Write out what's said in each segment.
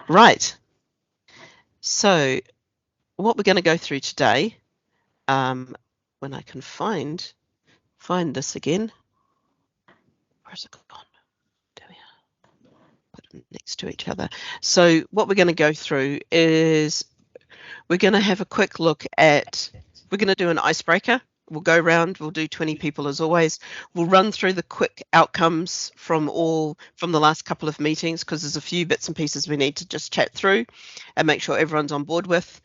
Right. So what we're going to go through today, when I can find this again. Where's it gone? There we are. Put them next to each other. So what we're going to go through is we're going to have a quick look at, we're going to do an icebreaker. We'll go around, we'll do 20 people as always. We'll run through the quick outcomes from the last couple of meetings, because there's a few bits and pieces we need to just chat through and make sure everyone's on board with.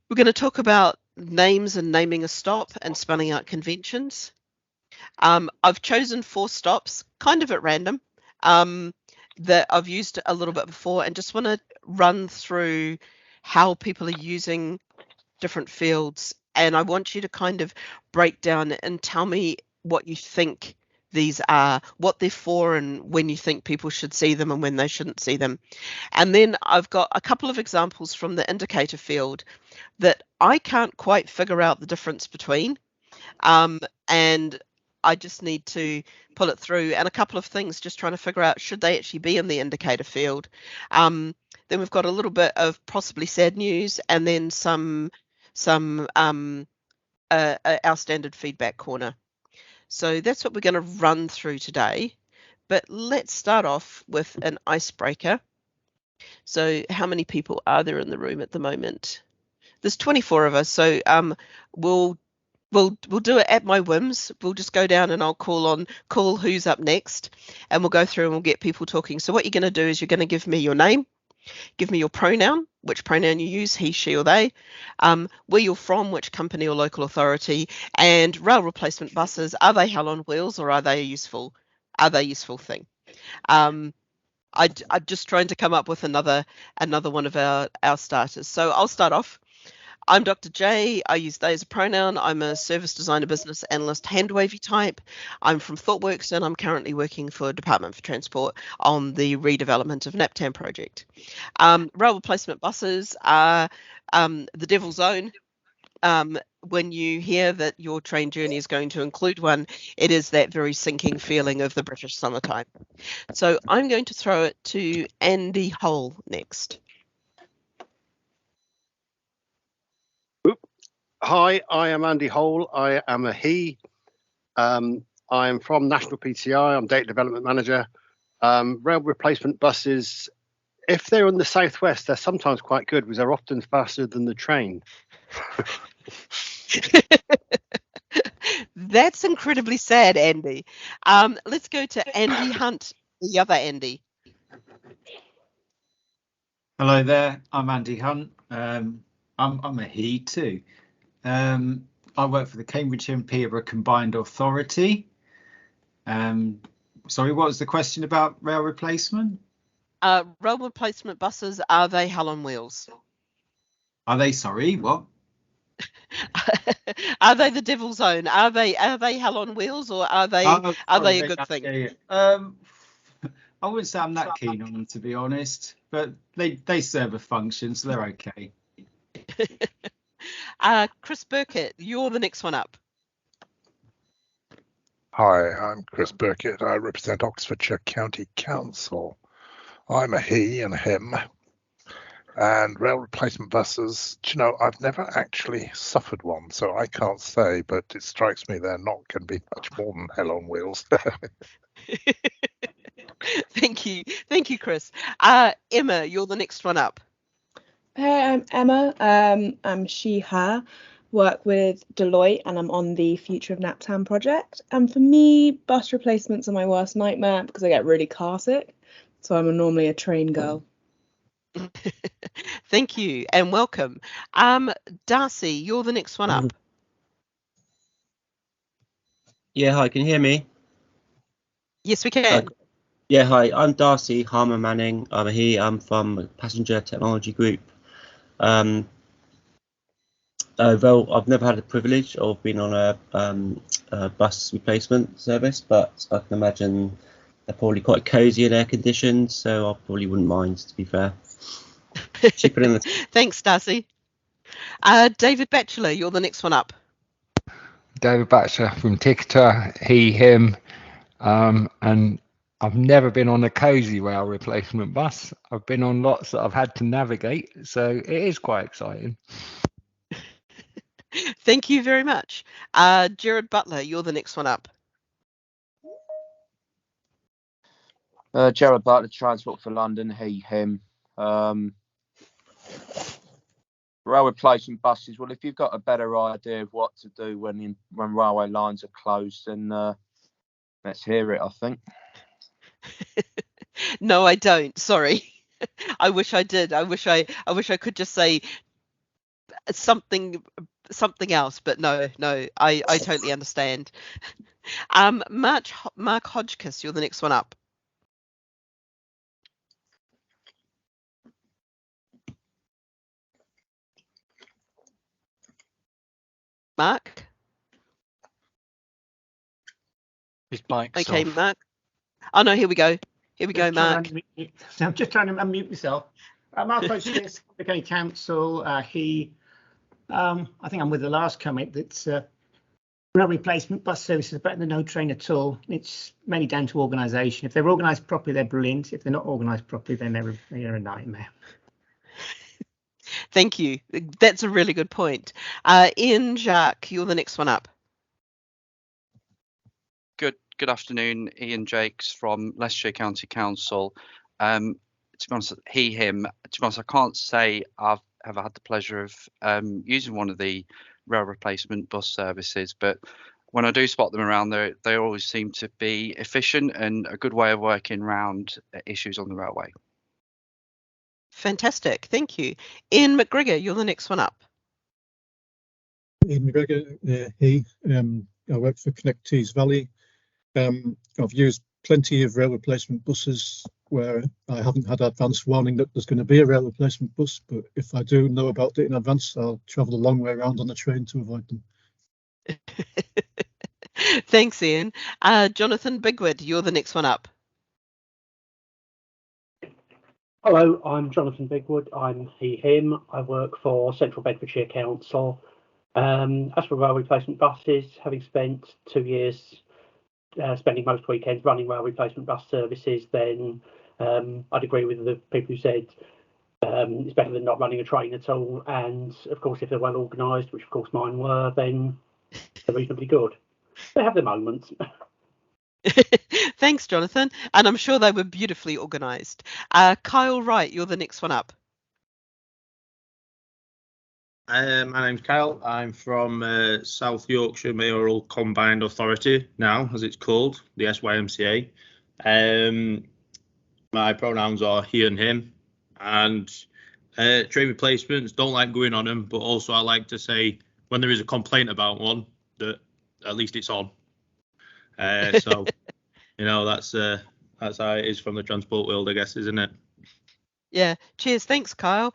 We're going to talk about names and naming a stop and spelling out conventions. I've chosen 4 stops, kind of at random, that I've used a little bit before, and just want to run through how people are using different fields. And I want you to kind of break down and tell me what you think these are, what they're for, and when you think people should see them and when they shouldn't see them. And then I've got a couple of examples from the indicator field that I can't quite figure out the difference between. And I just need to pull it through, and a couple of things just trying to figure out, should they actually be in the indicator field? Then we've got a little bit of possibly sad news, and then our standard feedback corner. So that's what we're going to run through today. But let's start off with an icebreaker. So how many people are there in the room at the moment? There's 24 of us, so we'll do it at my whims. We'll just go down and I'll call who's up next, and we'll go through and we'll get people talking. So what you're going to do is you're going to give me your name, give me your pronoun, which pronoun you use, he, she, or they, where you're from, which company or local authority, and rail replacement buses, are they hell on wheels or are they a useful thing? I'm just trying to come up with another one of our starters. So I'll start off. I'm Dr. J. I use they as a pronoun. I'm a service designer, business analyst, hand wavy type. I'm from ThoughtWorks, and I'm currently working for Department for Transport on the redevelopment of NAPTAM project. Rail replacement buses are the devil's own. When you hear that your train journey is going to include one, it is that very sinking feeling of the British summertime. So I'm going to throw it to Andy Hole next. Hi, I am Andy Hole. I am a he. I am from National PTI. I'm Data Development Manager. Rail replacement buses, if they're in the southwest, they're sometimes quite good because they're often faster than the train. That's incredibly sad, Andy. Let's go to Andy Hunt, the other Andy. Hello there, I'm Andy Hunt. I'm a he too. I work for the Cambridgeshire and Peterborough Combined Authority. Sorry, what was the question about rail replacement? Rail replacement buses, are they hell on wheels? Are they, sorry, what? Are they the devil's own? Are they hell on wheels, or are they a good thing? Yeah. I wouldn't say I'm that keen on them, to be honest, but they serve a function, so they're okay. Chris Burkett, you're the next one up. Hi, I'm Chris Burkett. I represent Oxfordshire County Council. I'm a he and a him. And rail replacement buses, do you know, I've never actually suffered one, so I can't say, but it strikes me they're not going to be much more than hell on wheels. Thank you, Chris. Emma, you're the next one up. Hey, I'm Emma. I'm she, her. Work with Deloitte, and I'm on the Future of NAPTAM project. And for me, bus replacements are my worst nightmare because I get really car sick. So I'm normally a train girl. Thank you and welcome. Darcy, you're the next one up. Yeah, hi, can you hear me? Yes, we can. Yeah, hi, I'm Darcy Harmer Manning. I'm a he. I'm from Passenger Technology Group. Well, I've never had the privilege of being on a bus replacement service, but I can imagine they're probably quite cosy and air conditioned, so I probably wouldn't mind, to be fair. Thanks, Darcy. David Batchelor, you're the next one up. David Batchelor from Ticketer, he, him, and I've never been on a cosy rail replacement bus. I've been on lots that I've had to navigate, so it is quite exciting. Thank you very much. Jared Butler, you're the next one up. Jared Butler, Transport for London, he, him. Rail replacement buses. Well, if you've got a better idea of what to do when railway lines are closed, then let's hear it, I think. No, I don't. Sorry. I wish I did. I wish I could just say something else, but no, I totally understand. Mark Hodgkiss, you're the next one up. Mark? His mic's Okay, off. Mark. Oh no, here we go. Here we go, Mark. I'm just trying to unmute myself. Mark Hodgkiss, the County Council. I think I'm with the last comment that rail replacement bus services are better than no train at all. It's mainly down to organisation. If they're organised properly, they're brilliant. If they're not organised properly, then they're a nightmare. Thank you. That's a really good point. Ian Jacques, you're the next one up. Good afternoon, Ian Jakes from Leicestershire County Council. To be honest, he, him. To be honest, I can't say I've ever had the pleasure of using one of the rail replacement bus services, but when I do spot them around, they always seem to be efficient and a good way of working around issues on the railway. Fantastic, thank you. Ian McGregor, you're the next one up. Ian McGregor, he. I work for Connect Tees Valley. I've used plenty of rail replacement buses where I haven't had advance warning that there's going to be a rail replacement bus, but if I do know about it in advance, I'll travel a long way around on the train to avoid them. Thanks, Ian. Jonathan Bigwood, you're the next one up. Hello, I'm Jonathan Bigwood. I'm he, him. I work for Central Bedfordshire Council. As for rail replacement buses, having spent 2 years spending most weekends running rail replacement bus services, then I'd agree with the people who said it's better than not running a train at all. And of course, if they're well organised, which of course mine were, then they're reasonably good. They have their moments. Thanks, Jonathan. And I'm sure they were beautifully organised. Kyle Wright, you're the next one up. My name's Kyle. I'm from South Yorkshire Mayoral Combined Authority now, as it's called, the SYMCA. My pronouns are he and him. And train replacements, don't like going on them, but also I like to say when there is a complaint about one, that at least it's on. So, you know, that's how it is from the transport world, I guess, isn't it? Yeah, cheers. Thanks, Kyle.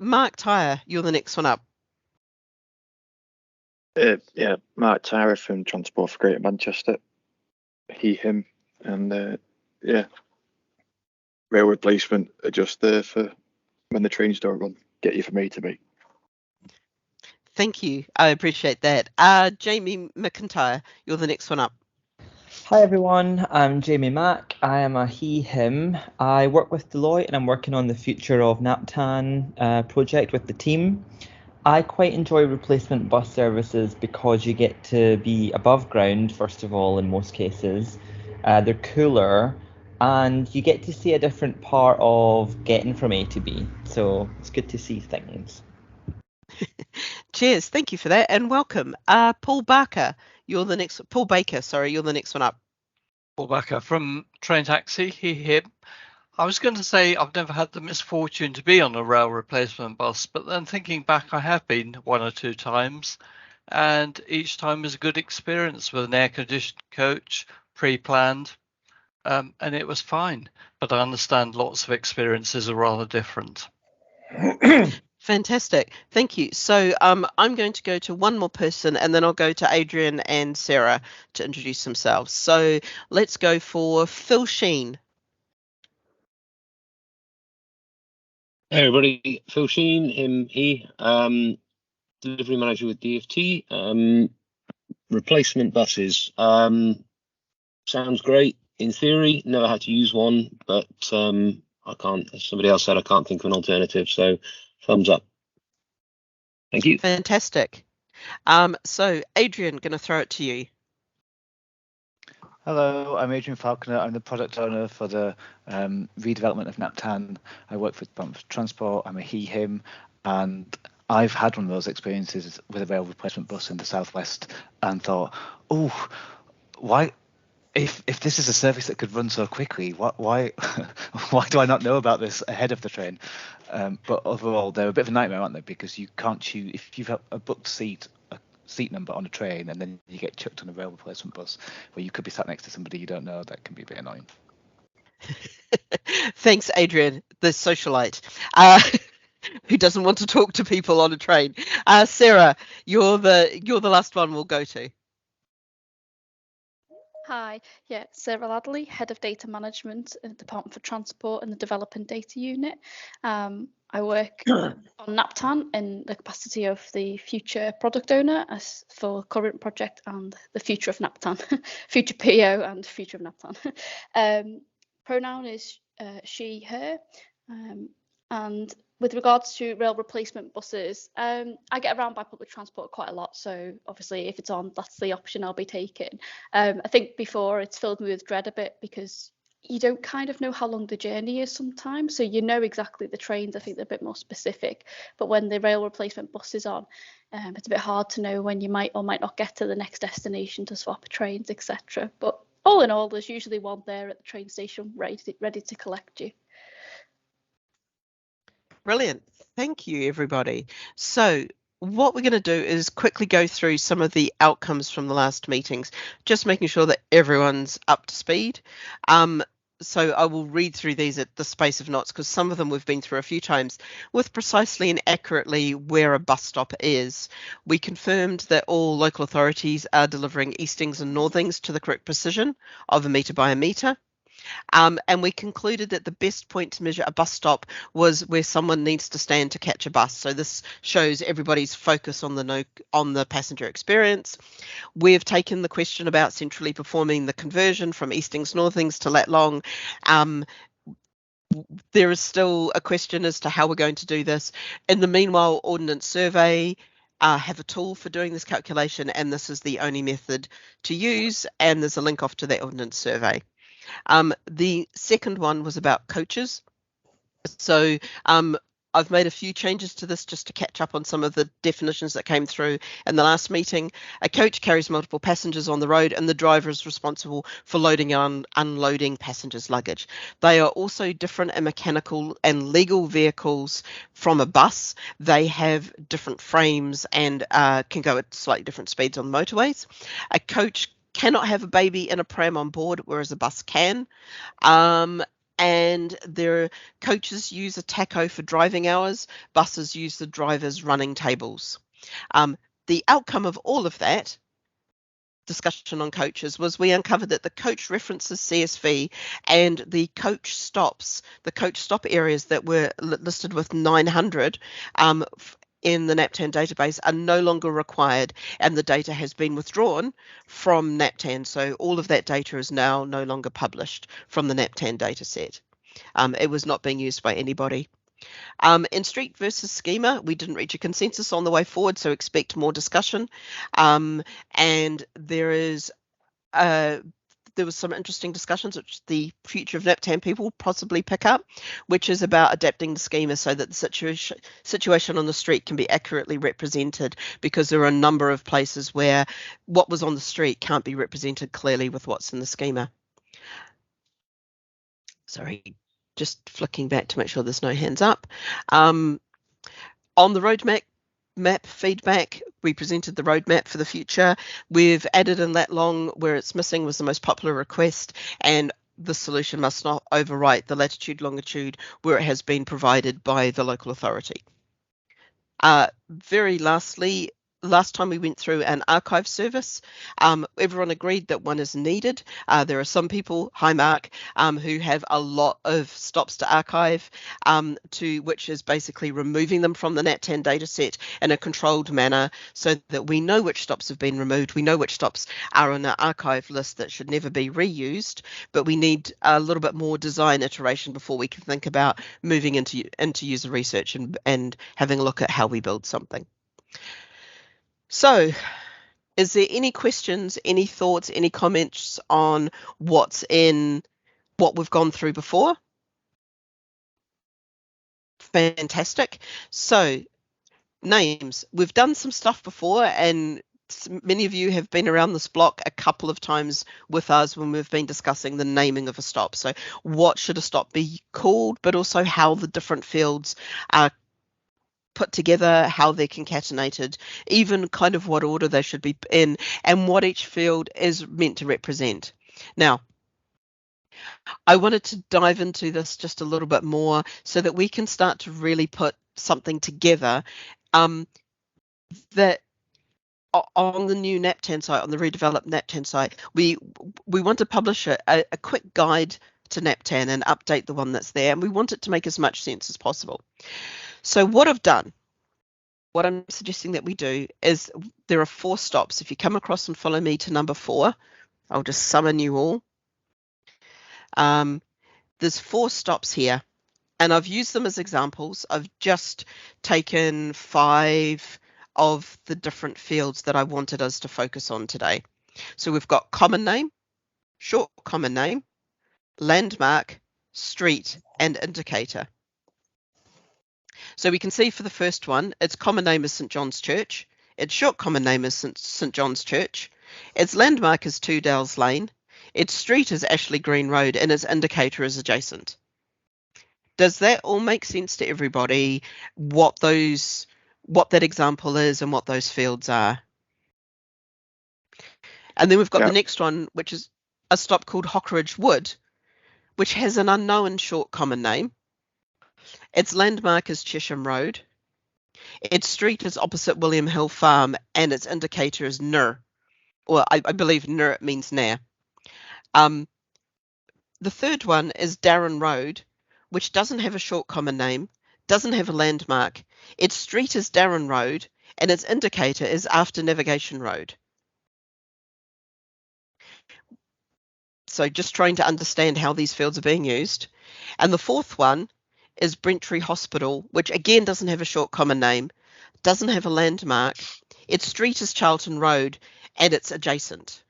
Mark Tyre, you're the next one up. Yeah, Mark Tyre from Transport for Greater Manchester. He, him, and yeah, rail replacement are just there for when the trains don't run, get you from A to B. Thank you. I appreciate that. Jamie Mcintyre, you're the next one up. Hi everyone, I'm Jamie Mack. I am a he, him. I work with Deloitte and I'm working on the future of NAPTAN project with the team. I quite enjoy replacement bus services because you get to be above ground, first of all, in most cases. They're cooler and you get to see a different part of getting from A to B. So it's good to see things. Cheers. Thank you for that and welcome. Paul Baker, you're the next one up. Paul Baker from Train Taxi, he, him. I was going to say I've never had the misfortune to be on a rail replacement bus, but then thinking back, I have been 1 or 2 times, and each time was a good experience with an air-conditioned coach, pre-planned, and it was fine. But I understand lots of experiences are rather different. Fantastic. Thank you. So I'm going to go to one more person and then I'll go to Adrian and Sarah to introduce themselves. So let's go for Phil Sheen. Hey everybody, Phil Sheen, him, he, delivery manager with DFT. Replacement buses. Sounds great. in theory, never had to use one, but I can't, as somebody else said, I can't think of an alternative. So thumbs up. Thank you. Fantastic. So Adrian, going to throw it to you. Hello, I'm Adrian Falconer. I'm the product owner for the redevelopment of Naptan. I work for Transport. I'm a he, him, and I've had one of those experiences with a rail replacement bus in the southwest and thought, oh, why? If this is a service that could run so quickly, why why do I not know about this ahead of the train? But overall, they're a bit of a nightmare, aren't they? Because you can't choose if you've a booked seat number on a train and then you get chucked on a rail replacement bus where you could be sat next to somebody you don't know. That can be a bit annoying. Thanks, Adrian, the socialite who doesn't want to talk to people on a train. Sarah, you're the last one we'll go to. Hi, yeah, Sarah Ladley, Head of Data Management in the Department for Transport and the Developing Data Unit. I work on Naptan in the capacity of the future product owner as for current project and the future of Naptan, future PO and future of Naptan. Pronoun is she, her. And with regards to rail replacement buses, I get around by public transport quite a lot. So obviously if it's on, that's the option I'll be taking. I think before it's filled me with dread a bit because you don't kind of know how long the journey is sometimes. So you know exactly the trains, I think they're a bit more specific. But when the rail replacement bus is on, it's a bit hard to know when you might or might not get to the next destination to swap trains, etc. But all in all, there's usually one there at the train station ready to collect you. Brilliant. Thank you, everybody. So what we're going to do is quickly go through some of the outcomes from the last meetings, just making sure that everyone's up to speed. So I will read through these at the space of knots because some of them we've been through a few times with precisely and accurately where a bus stop is. We confirmed that all local authorities are delivering eastings and northings to the correct precision of a metre by a metre. And we concluded that the best point to measure a bus stop was where someone needs to stand to catch a bus. So this shows everybody's focus on the passenger experience. We've taken the question about centrally performing the conversion from eastings northings to lat long. There is still a question as to how we're going to do this. In the meanwhile, Ordnance Survey have a tool for doing this calculation, and this is the only method to use, and there's a link off to that Ordnance Survey. The second one was about coaches. So I've made a few changes to this just to catch up on some of the definitions that came through in the last meeting. A coach carries multiple passengers on the road and the driver is responsible for loading and unloading passengers' luggage. They are also different in mechanical and legal vehicles from a bus. They have different frames and can go at slightly different speeds on motorways. A coach cannot have a baby in a pram on board, whereas a bus can. And their coaches use a tacho for driving hours. Buses use the driver's running tables. The outcome of all of that discussion on coaches was we uncovered that the coach references CSV and the coach stops, the coach stop areas that were listed with 900 in the Naptan database are no longer required, and the data has been withdrawn from Naptan. So all of that data is now no longer published from the Naptan data set. It was not being used by anybody. In street versus schema, we didn't reach a consensus on the way forward, so expect more discussion. And there was some interesting discussions which the future of Naptan people will possibly pick up, which is about adapting the schema so that the situation on the street can be accurately represented, because there are a number of places where what was on the street can't be represented clearly with what's in the schema. Sorry, just flicking back to make sure there's no hands up. On the roadmap feedback, we presented the roadmap for the future. We've added in lat long where it's missing was the most popular request, and the solution must not overwrite the latitude longitude where it has been provided by the local authority. Very lastly, last time we went through an archive service, everyone agreed that one is needed. There are some people, hi Mark, who have a lot of stops to archive, which is basically removing them from the NAPTAN data set in a controlled manner so that we know which stops have been removed. We know which stops are on an archive list that should never be reused, but we need a little bit more design iteration before we can think about moving into user research and having a look at how we build something. So, is there any questions, any thoughts, any comments on what's in what we've gone through before? Fantastic. So, names. We've done some stuff before, and many of you have been around this block a couple of times with us when we've been discussing the naming of a stop. So, what should a stop be called, but also how the different fields are put together, how they're concatenated, even kind of what order they should be in, and what each field is meant to represent. Now, I wanted to dive into this just a little bit more so that we can start to really put something together that on the new NAPTAN site, on the redeveloped NAPTAN site, we want to publish a quick guide to NAPTAN and update the one that's there, and we want it to make as much sense as possible. So what I've done, what I'm suggesting that we do is there are 4 stops. If you come across and follow me to number 4, I'll just summon you all. There's 4 stops here, and I've used them as examples. I've just taken 5 of the different fields that I wanted us to focus on today. So we've got common name, short common name, landmark, street, and indicator. So we can see for the first one, its common name is St John's Church, its short common name is St John's Church, its landmark is 2 Dells Lane, its street is Ashley Green Road, and its indicator is adjacent. Does that all make sense to everybody, what that example is and what those fields are? And then we've got the next one, which is a stop called Hockeridge Wood, which has an unknown short common name. Its landmark is Chesham Road. Its street is opposite William Hill Farm, and its indicator is Nir. Well, I believe Nir means near. The third one is Darren Road, which doesn't have a short common name, doesn't have a landmark. Its street is Darren Road, and its indicator is After Navigation Road. So just trying to understand how these fields are being used. And the fourth one is Braintree Hospital, which again doesn't have a short common name, doesn't have a landmark. Its street is Charlton Road, and it's adjacent.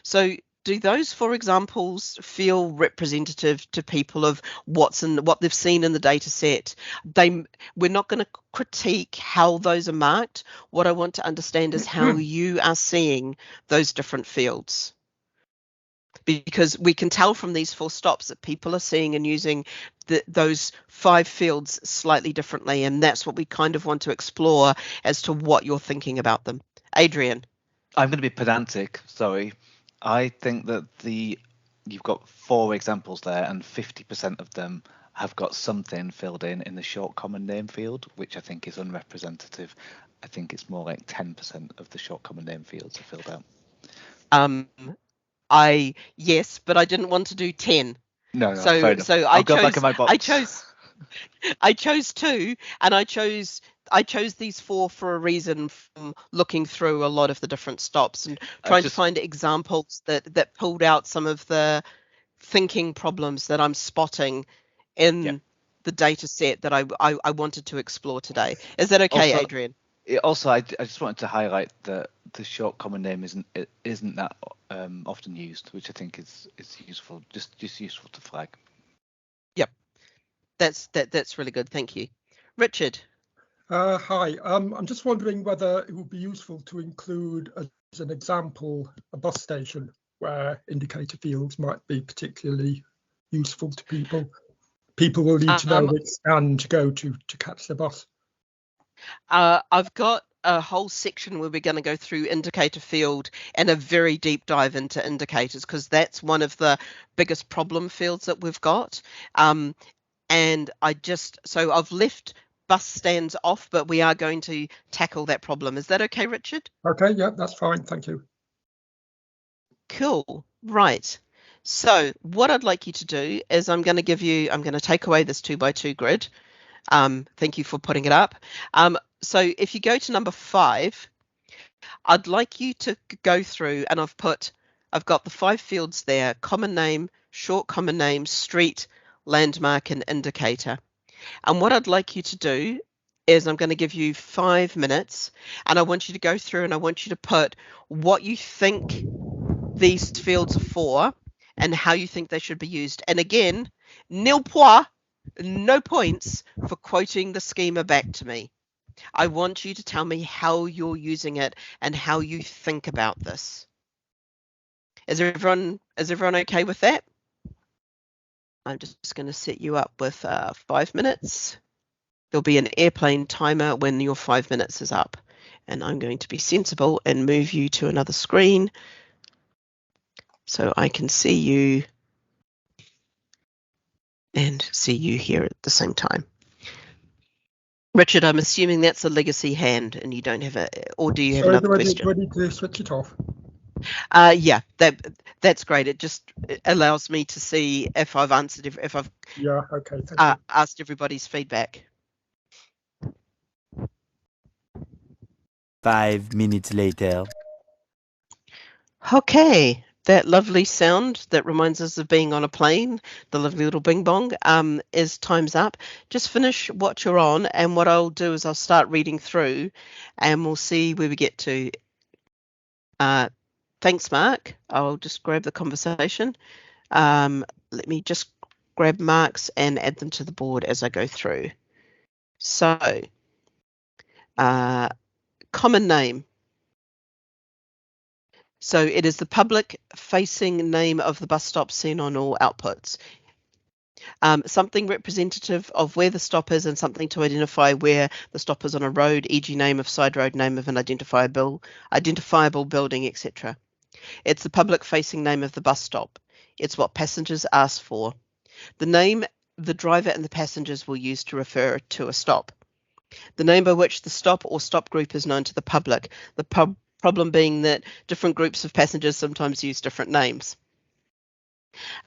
So do those 4 examples feel representative to people of what they've seen in the data set? We're not going to critique how those are marked. What I want to understand is how you are seeing those different fields. Because we can tell from these 4 stops that people are seeing and using those 5 fields slightly differently, and that's what we kind of want to explore as to what you're thinking about them. Adrian. I'm going to be pedantic, sorry. I think that you've got 4 examples there, and 50% of them have got something filled in the short common name field, which I think is unrepresentative. I think it's more like 10% of the short common name fields are filled out. Yes, but I didn't want to do 10. No, so fair enough. So I'll go back in my box. I chose 2, and I chose these 4 for a reason, from looking through a lot of the different stops and trying to find examples that pulled out some of the thinking problems that I'm spotting in the data set that I wanted to explore today. Is that okay, Also, Adrian? Also, I just wanted to highlight that the short common name isn't that often used, which I think is useful, just useful to flag. Yep, that's really good. Thank you, Richard. Hi, I'm just wondering whether it would be useful to include as an example a bus station where indicator fields might be particularly useful to people. People will need to know which stand to go to catch the bus. I've got a whole section where we're going to go through indicator field and a very deep dive into indicators, because that's one of the biggest problem fields that we've got. And I've left bus stands off, but we are going to tackle that problem. Is that okay, Richard? Okay, yeah, that's fine. Thank you. Cool. Right. So what I'd like you to do is I'm going to take away this 2x2 grid. Thank you for putting it up. So if you go to number 5, I'd like you to go through, and I've got the 5 fields there: common name, short common name, street, landmark, and indicator. And what I'd like you to do is I'm going to give you 5 minutes, and I want you to go through and I want you to put what you think these fields are for and how you think they should be used. And again, nil point, no points for quoting the schema back to me. I want you to tell me how you're using it and how you think about this. Is everyone okay with that? I'm just going to set you up with 5 minutes. There'll be an airplane timer when your 5 minutes is up. And I'm going to be sensible and move you to another screen so I can see you and see you here at the same time. Richard, I'm assuming that's a legacy hand and you don't have or do you have another question? Ready to switch it off? Yeah, that's great. It just allows me to see if I've answered, if I've asked everybody's feedback. 5 minutes later. Okay, that lovely sound that reminds us of being on a plane, the lovely little bing bong, is time's up. Just finish what you're on, and what I'll do is I'll start reading through and we'll see where we get to. Thanks, Mark. I'll just grab the conversation. Let me just grab marks and add them to the board as I go through. So, common name. So it is the public-facing name of the bus stop seen on all outputs. Something representative of where the stop is and something to identify where the stop is on a road, e.g. name of side road, name of an identifiable building, etc. It's the public-facing name of the bus stop. It's what passengers ask for. The name the driver and the passengers will use to refer to a stop. The name by which the stop or stop group is known to the public. The problem being that different groups of passengers sometimes use different names.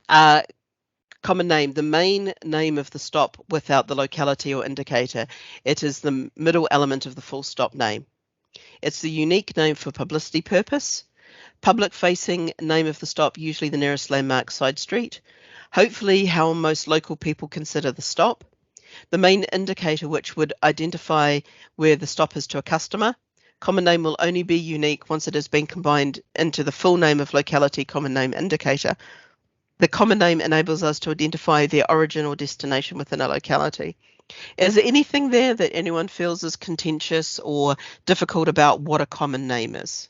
Common name, the main name of the stop without the locality or indicator. It is the middle element of the full stop name. It's the unique name for publicity purpose. Public-facing name of the stop, usually the nearest landmark side street. Hopefully how most local people consider the stop. The main indicator which would identify where the stop is to a customer. Common name will only be unique once it has been combined into the full name of locality common name indicator. The common name enables us to identify their origin or destination within a locality. Is there anything there that anyone feels is contentious or difficult about what a common name is?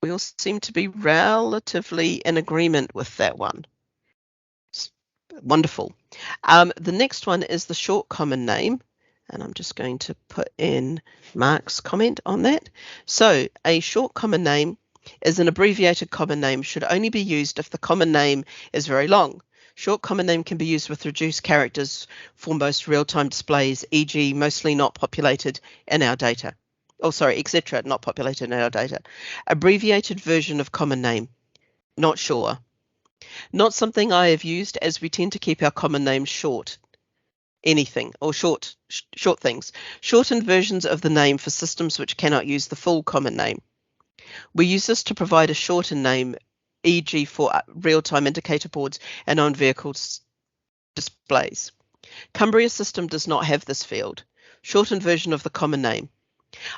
We all seem to be relatively in agreement with that one. Wonderful. The next one is the short common name. And I'm just going to put in Mark's comment on that. So a short common name is an abbreviated common name, should only be used if the common name is very long. Short common name can be used with reduced characters for most real-time displays, e.g. mostly not populated in our data. Oh, sorry, etc. not populated in our data. Abbreviated version of common name, not sure. Not something I have used, as we tend to keep our common names short. Anything or short things. Shortened versions of the name for systems which cannot use the full common name. We use this to provide a shortened name, e.g. for real-time indicator boards and on-vehicle displays. Cumbria system does not have this field. Shortened version of the common name.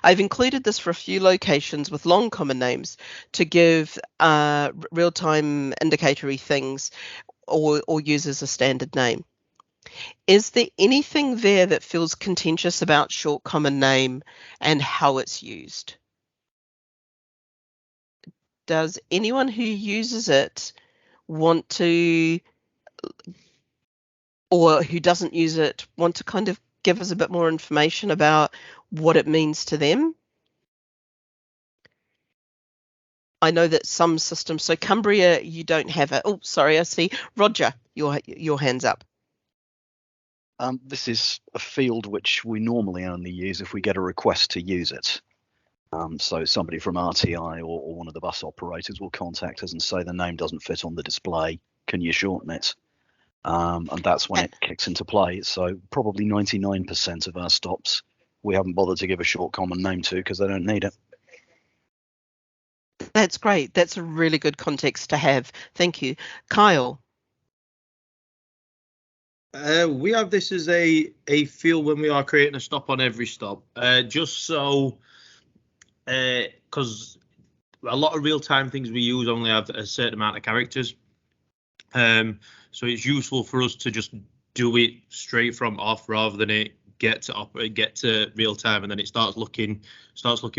I've included this for a few locations with long common names to give real-time indicatory things or use as a standard name. Is there anything there that feels contentious about short common name and how it's used? Does anyone who uses it want to, or who doesn't use it, want to kind of give us a bit more information about what it means to them? I know that some systems, so Cumbria, you don't have it. Oh, sorry, I see. Roger, your hand's up. This is a field which we normally only use if we get a request to use it. So somebody from RTI or one of the bus operators will contact us and say the name doesn't fit on the display. Can you shorten it? And that's when it kicks into play. So probably 99% of our stops we haven't bothered to give a short common name to because they don't need it. That's great. That's a really good context to have. Thank you. Kyle. We have this as a field when we are creating a stop on every stop, just so, because a lot of real-time things we use only have a certain amount of characters. So it's useful for us to just do it straight from off rather than it get to real time and then it starts looking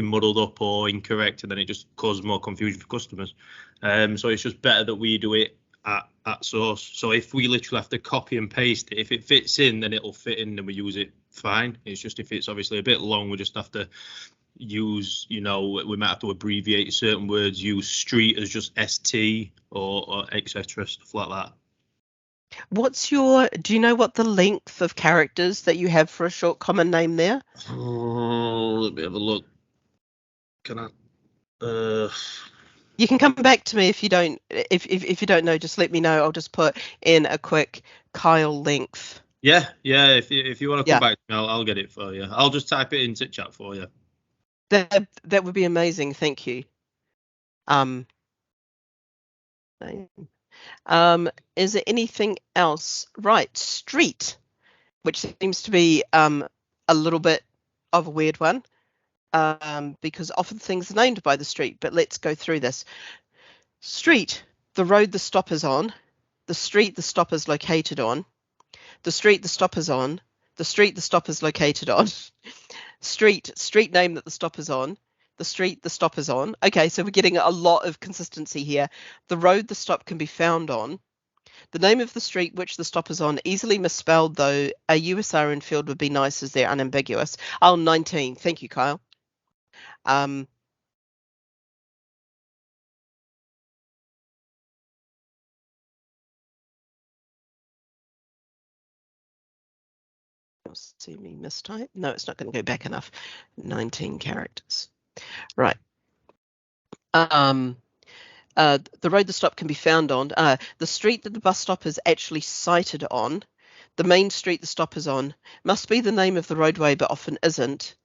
muddled up or incorrect, and then it just causes more confusion for customers. So it's just better that we do it at source. So if we literally have to copy and paste it, if it fits in, then it'll fit in and we use it fine. It's just if it's obviously a bit long, we just have to use, we might have to abbreviate certain words, use street as just ST or etc., stuff like that. Do you know what the length of characters that you have for a short common name there? Oh, let me have a look. Can I? You can come back to me if you don't. If you don't know, just let me know. I'll just put in a quick Kyle length. Yeah. If you want to come back to me, I'll get it for you. I'll just type it into chat for you. That would be amazing. Thank you. Is there anything else? Right, street, which seems to be a little bit of a weird one, because often things are named by the street, but let's go through this. Street, the road the stop is on, the street the stop is located on, the street the stop is on, the street the stop is located on, street name that the stop is on, the street the stop is on. Okay, so we're getting a lot of consistency here. The road the stop can be found on. The name of the street which the stop is on, easily misspelled, though a USR in field would be nice as they're unambiguous. 19. Thank you, Kyle. You'll see me mistype. No, it's not going to go back enough. 19 characters. Right. The road the stop can be found on, the street that the bus stop is actually sited on, the main street the stop is on, must be the name of the roadway but often isn't,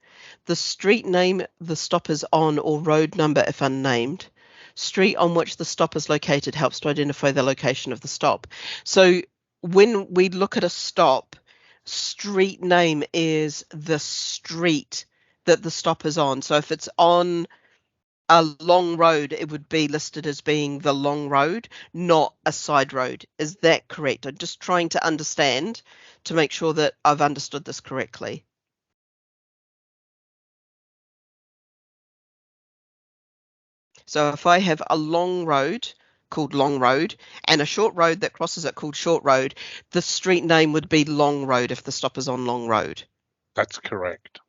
the street name the stop is on or road number if unnamed, street on which the stop is located helps to identify the location of the stop. So when we look at a stop, street name is the street that the stop is on. So if it's on a long road, it would be listed as being the long road, not a side road. Is that correct? I'm just trying to understand to make sure that I've understood this correctly. So if I have a long road called Long Road and a short road that crosses it called Short Road, the street name would be Long Road if the stop is on Long Road. That's correct.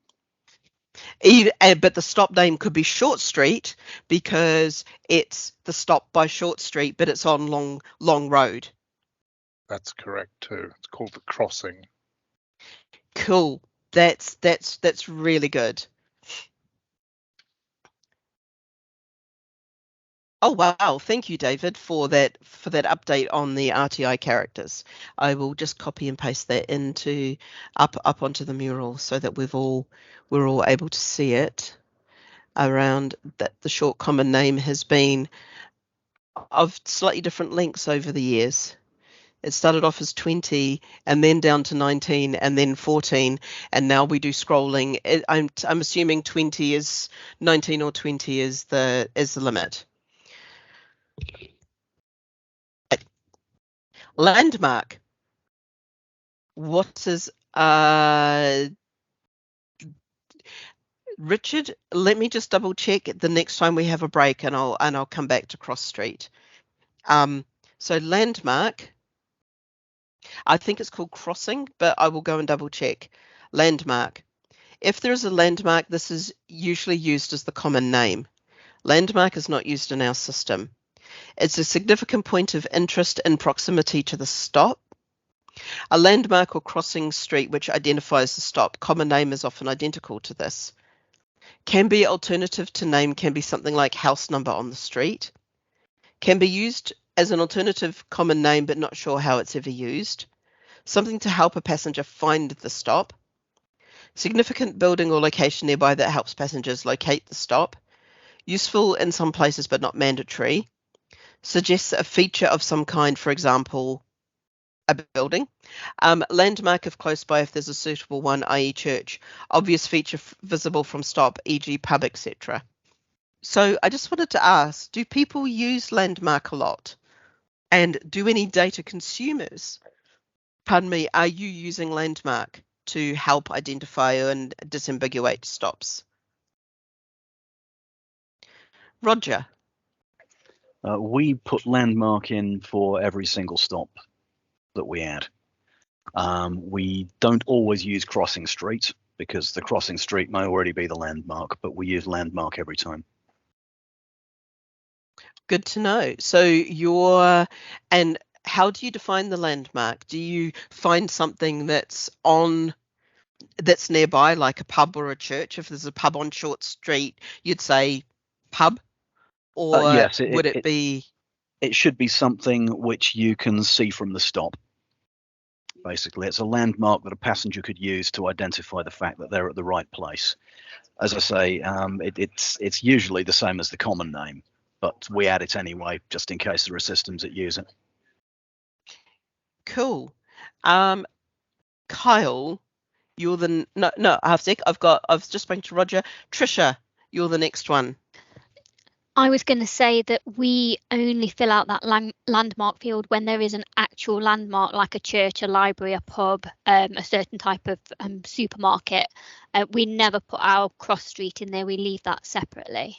But the stop name could be Short Street because it's the stop by Short Street, but it's on Long Road. That's correct too. It's called the crossing. Cool. That's really good. Oh wow! Thank you, David, for that update on the RTI characters. I will just copy and paste that into up onto the mural so that we're all able to see it. Around that, the short common name has been of slightly different lengths over the years. It started off as 20 and then down to 19 and then 14, and now we do scrolling. I'm assuming 20 is 19 or 20 is the limit. Landmark. What is Richard? Let me just double check the next time we have a break, and I'll come back to Cross Street. So landmark. I think it's called crossing, but I will go and double check. Landmark. If there is a landmark, this is usually used as the common name. Landmark is not used in our system. It's a significant point of interest in proximity to the stop. A landmark or crossing street which identifies the stop. Common name is often identical to this. Can be alternative to name, can be something like house number on the street. Can be used as an alternative common name but not sure how it's ever used. Something to help a passenger find the stop. Significant building or location nearby that helps passengers locate the stop. Useful in some places but not mandatory. Suggests a feature of some kind, for example, a building. Landmark if close by if there's a suitable one, i.e. church. Obvious feature visible from stop, e.g. pub, etc. So I just wanted to ask, do people use landmark a lot? And do any data consumers, pardon me, are you using landmark to help identify and disambiguate stops? Roger. We put landmark in for every single stop that we add. We don't always use crossing street because the crossing street may already be the landmark, but we use landmark every time. Good to know. So and how do you define the landmark? Do you find something that's nearby, like a pub or a church? If there's a pub on Short Street, you'd say pub, or yes, would it be? It should be something which you can see from the stop. Basically, it's a landmark that a passenger could use to identify the fact that they're at the right place. As I say, it's usually the same as the common name, but we add it anyway, just in case there are systems that use it. Cool. Kyle, you're the no. I was just spoken to Roger. Trisha, you're the next one. I was going to say that we only fill out that landmark field when there is an actual landmark, like a church, a library, a pub, a certain type of supermarket. We never put our cross street in there. We leave that separately.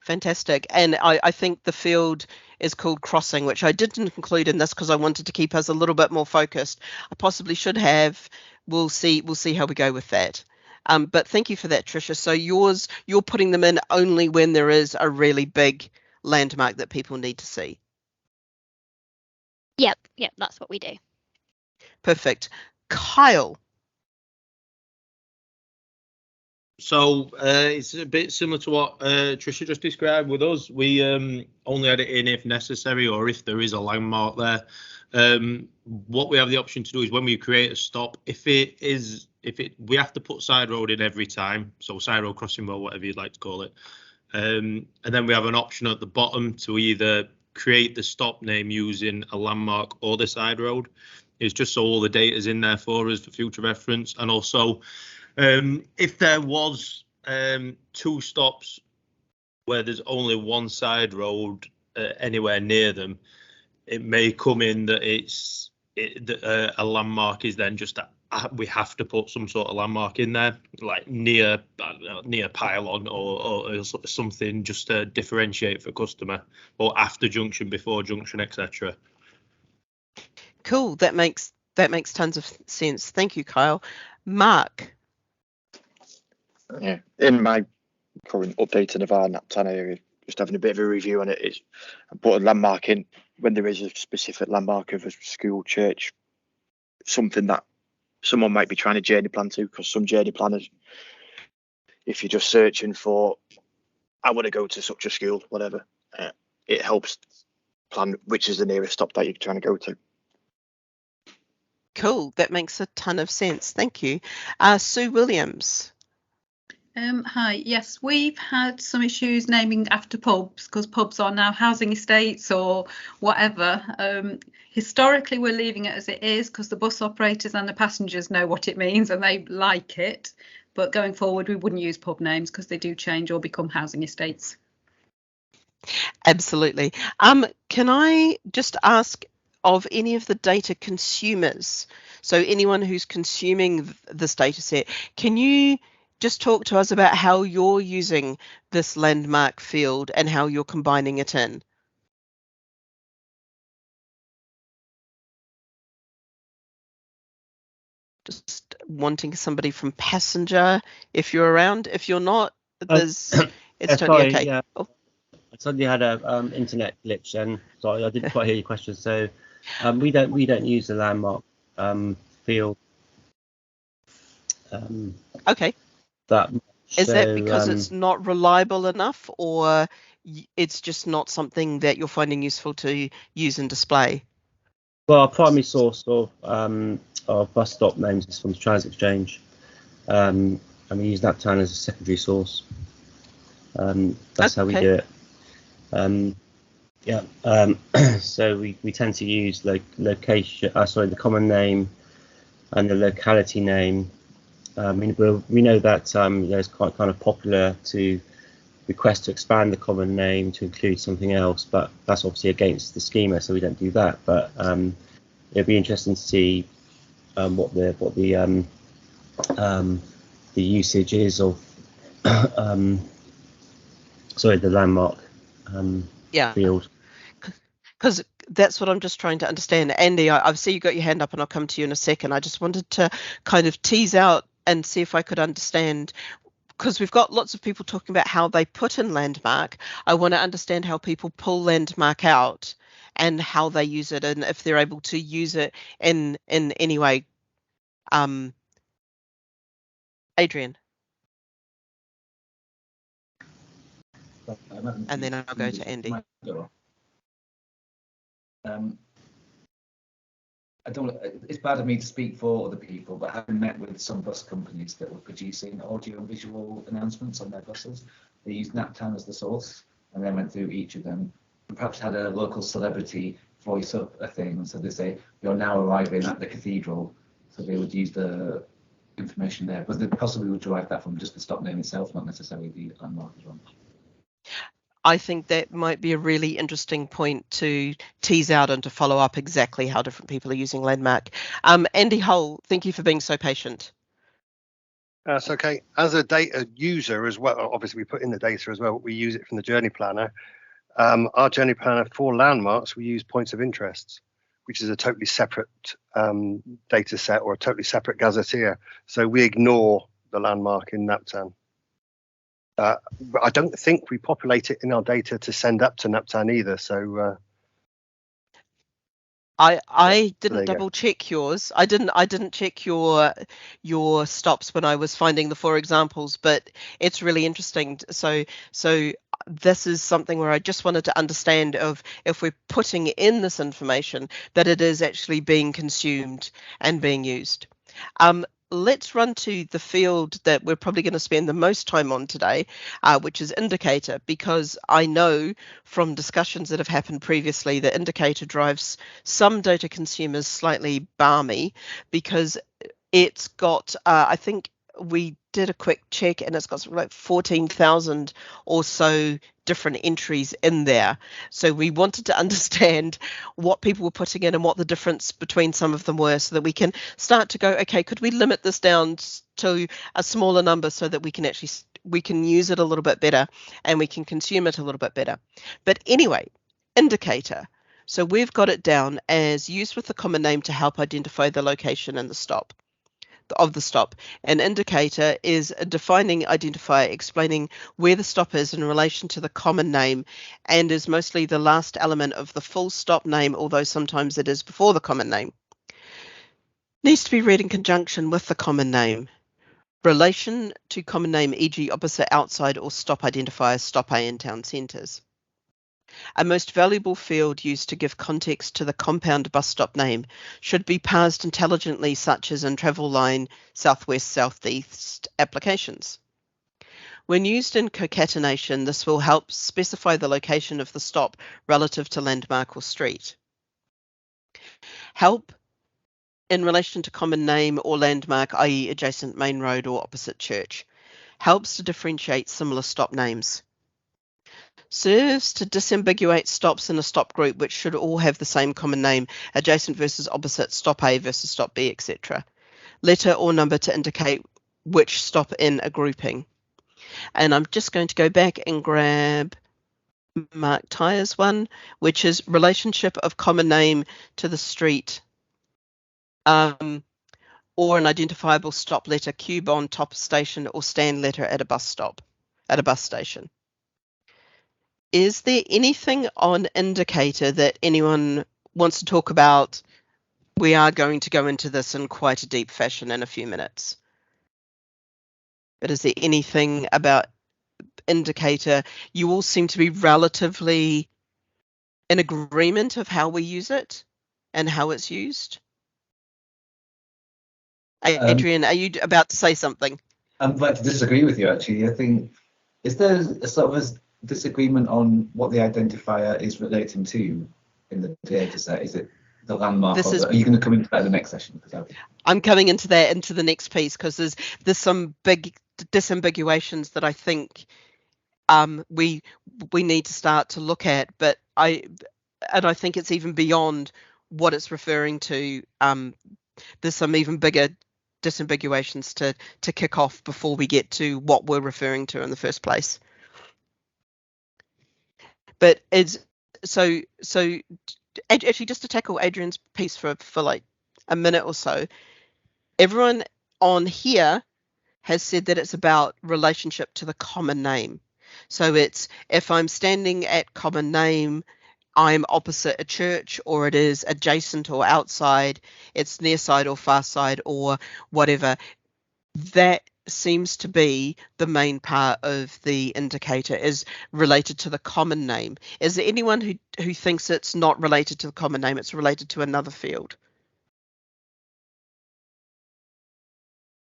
Fantastic. And I think the field is called crossing, which I didn't include in this because I wanted to keep us a little bit more focused. I possibly should have. We'll see how we go with that. But thank you for that, Trisha. So you're putting them in only when there is a really big landmark that people need to see. Yep, that's what we do. Perfect. Kyle. So it's a bit similar to what Trisha just described with us. We only add it in if necessary or if there is a landmark there. What we have the option to do is when we create a stop, we have to put side road in every time, so side road, crossing road, whatever you'd like to call it. And then we have an option at the bottom to either create the stop name using a landmark or the side road. It's just so all the data is in there for us for future reference. And also, if there was 2 stops where there's only one side road anywhere near them, it may come in that a landmark is then just we have to put some sort of landmark in there, like near pylon or something, just to differentiate for customer, or after junction, before junction, etc. Cool. That makes tons of sense. Thank you, Kyle. Mark. Yeah, in my current updating of our NAPTAN area, just having a bit of a review on it, I put a landmark in when there is a specific landmark of a school, church, something that someone might be trying to journey plan to, because some journey planners, if you're just searching for, I want to go to such a school, whatever, it helps plan which is the nearest stop that you're trying to go to. Cool. That makes a ton of sense. Thank you. Sue Williams. Hi. Yes, we've had some issues naming after pubs because pubs are now housing estates or whatever. Historically, we're leaving it as it is because the bus operators and the passengers know what it means and they like it. But going forward, we wouldn't use pub names because they do change or become housing estates. Absolutely. Can I just ask of any of the data consumers, so anyone who's consuming this data set, can you just talk to us about how you're using this landmark field and how you're combining it in? Just wanting somebody from passenger, if you're around. If you're not, it's totally okay. Yeah. Oh. suddenly had a internet glitch, and sorry, I didn't quite hear your question. So we don't use the landmark field. Okay. That much. Is so, that because it's not reliable enough, or it's just not something that you're finding useful to use and display? Well, our primary source of bus stop names is from the Transit Exchange, and we use Naptown as a secondary source. That's how we do it. So we tend to use location. The common name and the locality name. We know that it's quite kind of popular to request to expand the common name to include something else, but that's obviously against the schema, so we don't do that. But it'd be interesting to see what the usage is of the landmark field. Because that's what I'm just trying to understand. Andy, I see you got your hand up, and I'll come to you in a second. I just wanted to kind of tease out and see if I could understand, because we've got lots of people talking about how they put in landmark. I want to understand how people pull landmark out and how they use it, and if they're able to use it in any way. Adrian. And then I'll go to Andy. I don't. It's bad of me to speak for other people, but having met with some bus companies that were producing audio and visual announcements on their buses, they used Naptown as the source, and then went through each of them. And perhaps had a local celebrity voice up a thing, so they say you're now arriving at the cathedral, so they would use the information there, but they possibly would derive that from just the stop name itself, not necessarily the landmark as well. I think that might be a really interesting point to tease out and to follow up exactly how different people are using landmark. Andy Hull, thank you for being so patient. That's okay. As a data user as well, obviously we put in the data as well, we use it from the journey planner. Our journey planner for landmarks, we use points of interest, which is a totally separate data set or a totally separate gazetteer. So we ignore the landmark in Naptown. But I don't think we populate it in our data to send up to Naptown either. So I didn't double check yours. I didn't check your stops when I was finding the 4 examples, but it's really interesting. So this is something where I just wanted to understand of if we're putting in this information that it is actually being consumed and being used. Let's run to the field that we're probably going to spend the most time on today, which is indicator, because I know from discussions that have happened previously that indicator drives some data consumers slightly balmy because it's got, I think we did a quick check and it's got something like 14,000 or so different entries in there. So we wanted to understand what people were putting in and what the difference between some of them were, so that we can start to go, okay, could we limit this down to a smaller number so that we can use it a little bit better and we can consume it a little bit better. But anyway, indicator. So we've got it down as used with the common name to help identify the location and the stop. Of the stop. An indicator is a defining identifier explaining where the stop is in relation to the common name, and is mostly the last element of the full stop name, although sometimes it is before the common name. Needs to be read in conjunction with the common name. Relation to common name, e.g. opposite, outside, or stop identifier, stop A in town centres. A most valuable field used to give context to the compound bus stop name should be parsed intelligently, such as in travel line, southwest, southeast applications. When used in concatenation, this will help specify the location of the stop relative to landmark or street. Help in relation to common name or landmark, i.e. adjacent main road or opposite church. Helps to differentiate similar stop names. Serves to disambiguate stops in a stop group which should all have the same common name, adjacent versus opposite, stop A versus stop B, etc. Letter or number to indicate which stop in a grouping. And I'm just going to go back and grab Mcintyre's one, which is relationship of common name to the street, or an identifiable stop letter, cube on top station, or stand letter at a bus stop, at a bus station. is there anything on indicator that anyone wants to talk about? We are going to go into this in quite a deep fashion in a few minutes. But is there anything about indicator? You all seem to be relatively in agreement of how we use it and how it's used. Adrian, are you about to say something? I'm about to disagree with you, actually. I think, is there a sort of a disagreement on what the identifier is relating to in the data set? Is it the landmark? Are you going to come into that in the next session? I'm coming into the next piece because there's some big disambiguations that I think we need to start to look at, but I think it's even beyond what it's referring to. There's some even bigger disambiguations to kick off before we get to what we're referring to in the first place. But it's so actually, just to tackle Adrian's piece for like a minute or so, everyone on here has said that it's about relationship to the common name. So it's if I'm standing at common name, I'm opposite a church, or it is adjacent or outside, it's near side or far side or whatever. That seems to be the main part of the indicator, is related to the common name. Is there anyone who thinks it's not related to the common name, it's related to another field?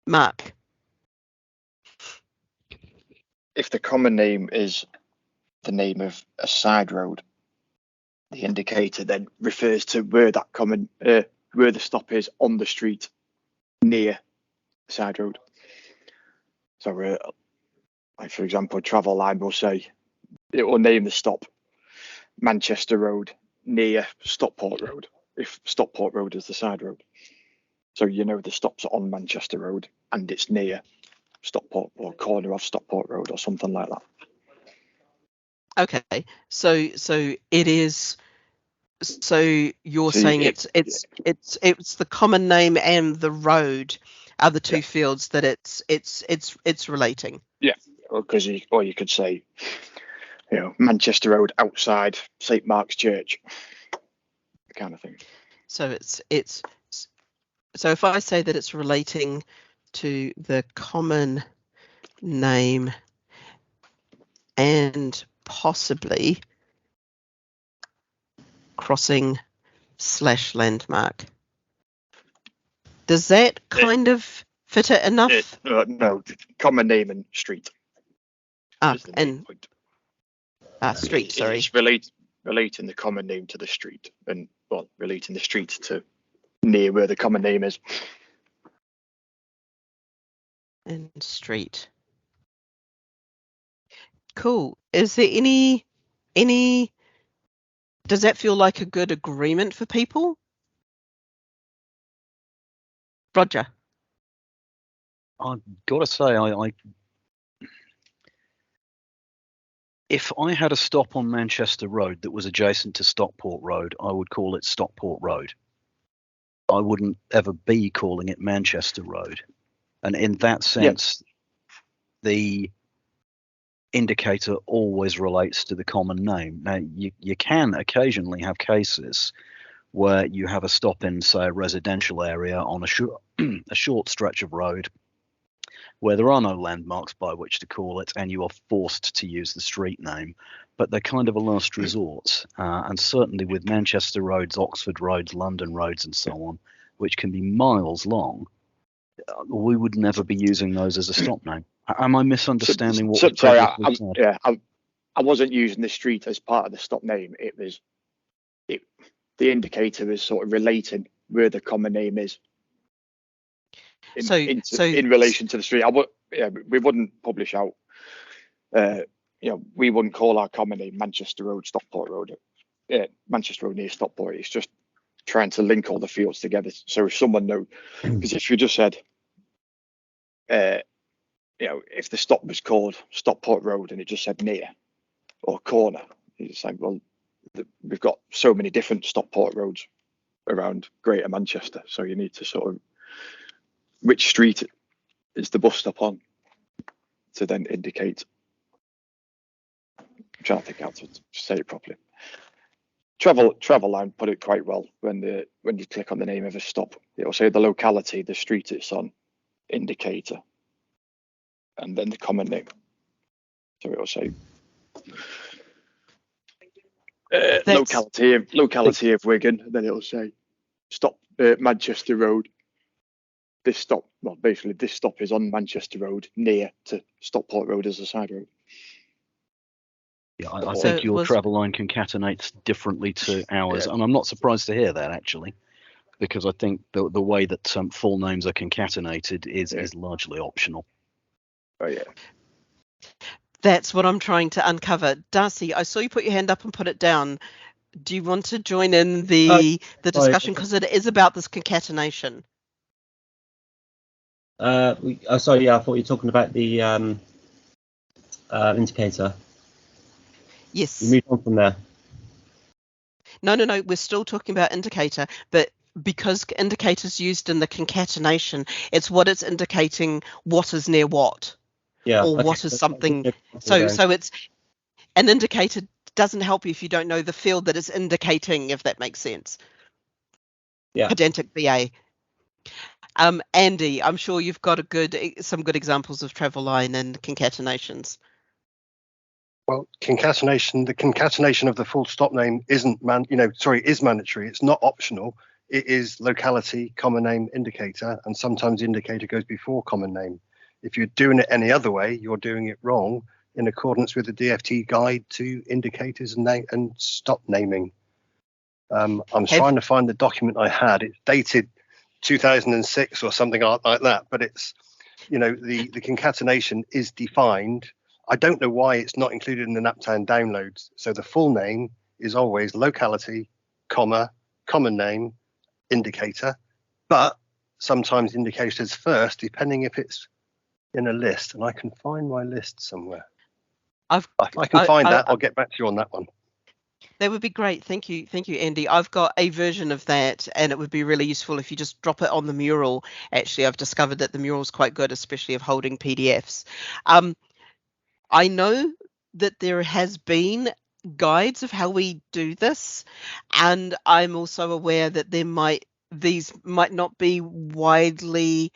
Mark? If the common name is the name of a side road, the indicator then refers to where that where the stop is on the street near the side road. So, like for example, Travel Line will say it will name the stop Manchester Road near Stockport Road, if Stockport Road is the side road. So you know the stop's on Manchester Road and it's near Stockport or corner of Stockport Road or something like that. Okay, so it is. So you're saying it's the common name and the road are the two fields that it's relating. Yeah, because you could say, Manchester Road outside St Mark's Church, kind of thing. So so if I say that it's relating to the common name and possibly crossing / landmark, does that kind of fit it enough? No, common name and street. Street, sorry. It's relating the common name to the street, and relating the street to near where the common name is. And street. Cool. Is there any? Does that feel like a good agreement for people? Roger. I've got to say, if I had a stop on Manchester Road that was adjacent to Stockport Road, I would call it Stockport Road. I wouldn't ever be calling it Manchester Road. And in that sense, the indicator always relates to the common name. Now, you can occasionally have cases where you have a stop in, say, a residential area on a short stretch of road where there are no landmarks by which to call it, and you are forced to use the street name. But they're kind of a last resort. And certainly with Manchester roads, Oxford roads, London roads, and so on, which can be miles long, we would never be using those as a stop name. Am I misunderstanding what was previously said? Yeah, I wasn't using the street as part of the stop name. It was the indicator is sort of relating where the common name is in relation to the street. We wouldn't publish out. We wouldn't call our common name Manchester Road, Stockport Road. Manchester Road near Stockport. It's just trying to link all the fields together. So if someone knows, because if you just said, if the stop was called Stockport Road and it just said near or corner, you say, well, we've got so many different Stockport roads around Greater Manchester, so you need to sort of which street is the bus stop on to then indicate. trying to think how to say it properly. Travel line put it quite well when you click on the name of a stop. It'll say the locality, the street it's on, indicator, and then the common name. So it'll say locality of Wigan, and then it'll say stop Manchester Road. This stop, well, basically this stop is on Manchester Road, near to Stockport Road as a side road. Yeah, I think your travel line concatenates differently to ours, and I'm not surprised to hear that, actually, because I think the way that full names are concatenated is largely optional. Oh yeah. That's what I'm trying to uncover. Darcy, I saw you put your hand up and put it down. Do you want to join in the discussion, because it is about this concatenation? Sorry, yeah, I thought you were talking about the indicator. Yes. You moved on from there. No, we're still talking about indicator, but because indicator's used in the concatenation, it's what it's indicating what is near what. Yeah. Or what is something. So it's an indicator doesn't help you if you don't know the field that it's indicating, if that makes sense. Yeah. Pedantic BA. Andy, I'm sure you've got some good examples of travel line and concatenations. Well, the concatenation of the full stop name is mandatory. It's not optional. It is locality, common name, indicator, and sometimes indicator goes before common name. If you're doing it any other way, you're doing it wrong in accordance with the DFT guide to indicators and stop naming. I'm trying to find the document I had. It's dated 2006 or something like that, but it's, the concatenation is defined. I don't know why it's not included in the NapTown downloads. So the full name is always locality, comma, common name, indicator, but sometimes indicators first, depending if it's in a list. And I can find my list somewhere. I can find that. I'll get back to you on that one. That would be great. Thank you, Andy. I've got a version of that, and it would be really useful if you just drop it on the mural. Actually, I've discovered that the mural is quite good, especially of holding PDFs. I know that there has been guides of how we do this, and I'm also aware that these might not be widely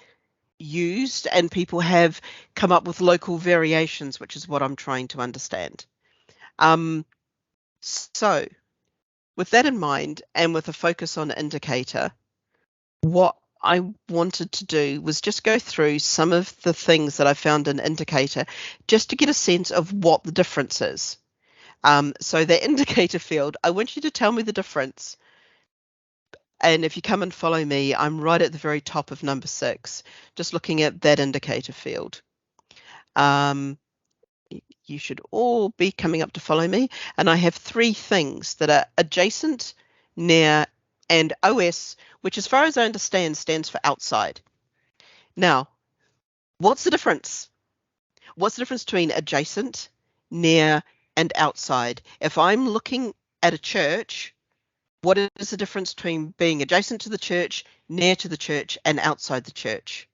used, and people have come up with local variations, which is what I'm trying to understand. So with that in mind, and with a focus on indicator, what I wanted to do was just go through some of the things that I found in indicator, just to get a sense of what the difference is. So the indicator field, I want you to tell me the difference. And if you come and follow me, I'm right at the very top of number 6, just looking at that indicator field. You should all be coming up to follow me. And I have 3 things that are adjacent, near, and OS, which as far as I understand stands for outside. Now, what's the difference? What's the difference between adjacent, near, and outside? If I'm looking at a church, what is the difference between being adjacent to the church, near to the church, and outside the church?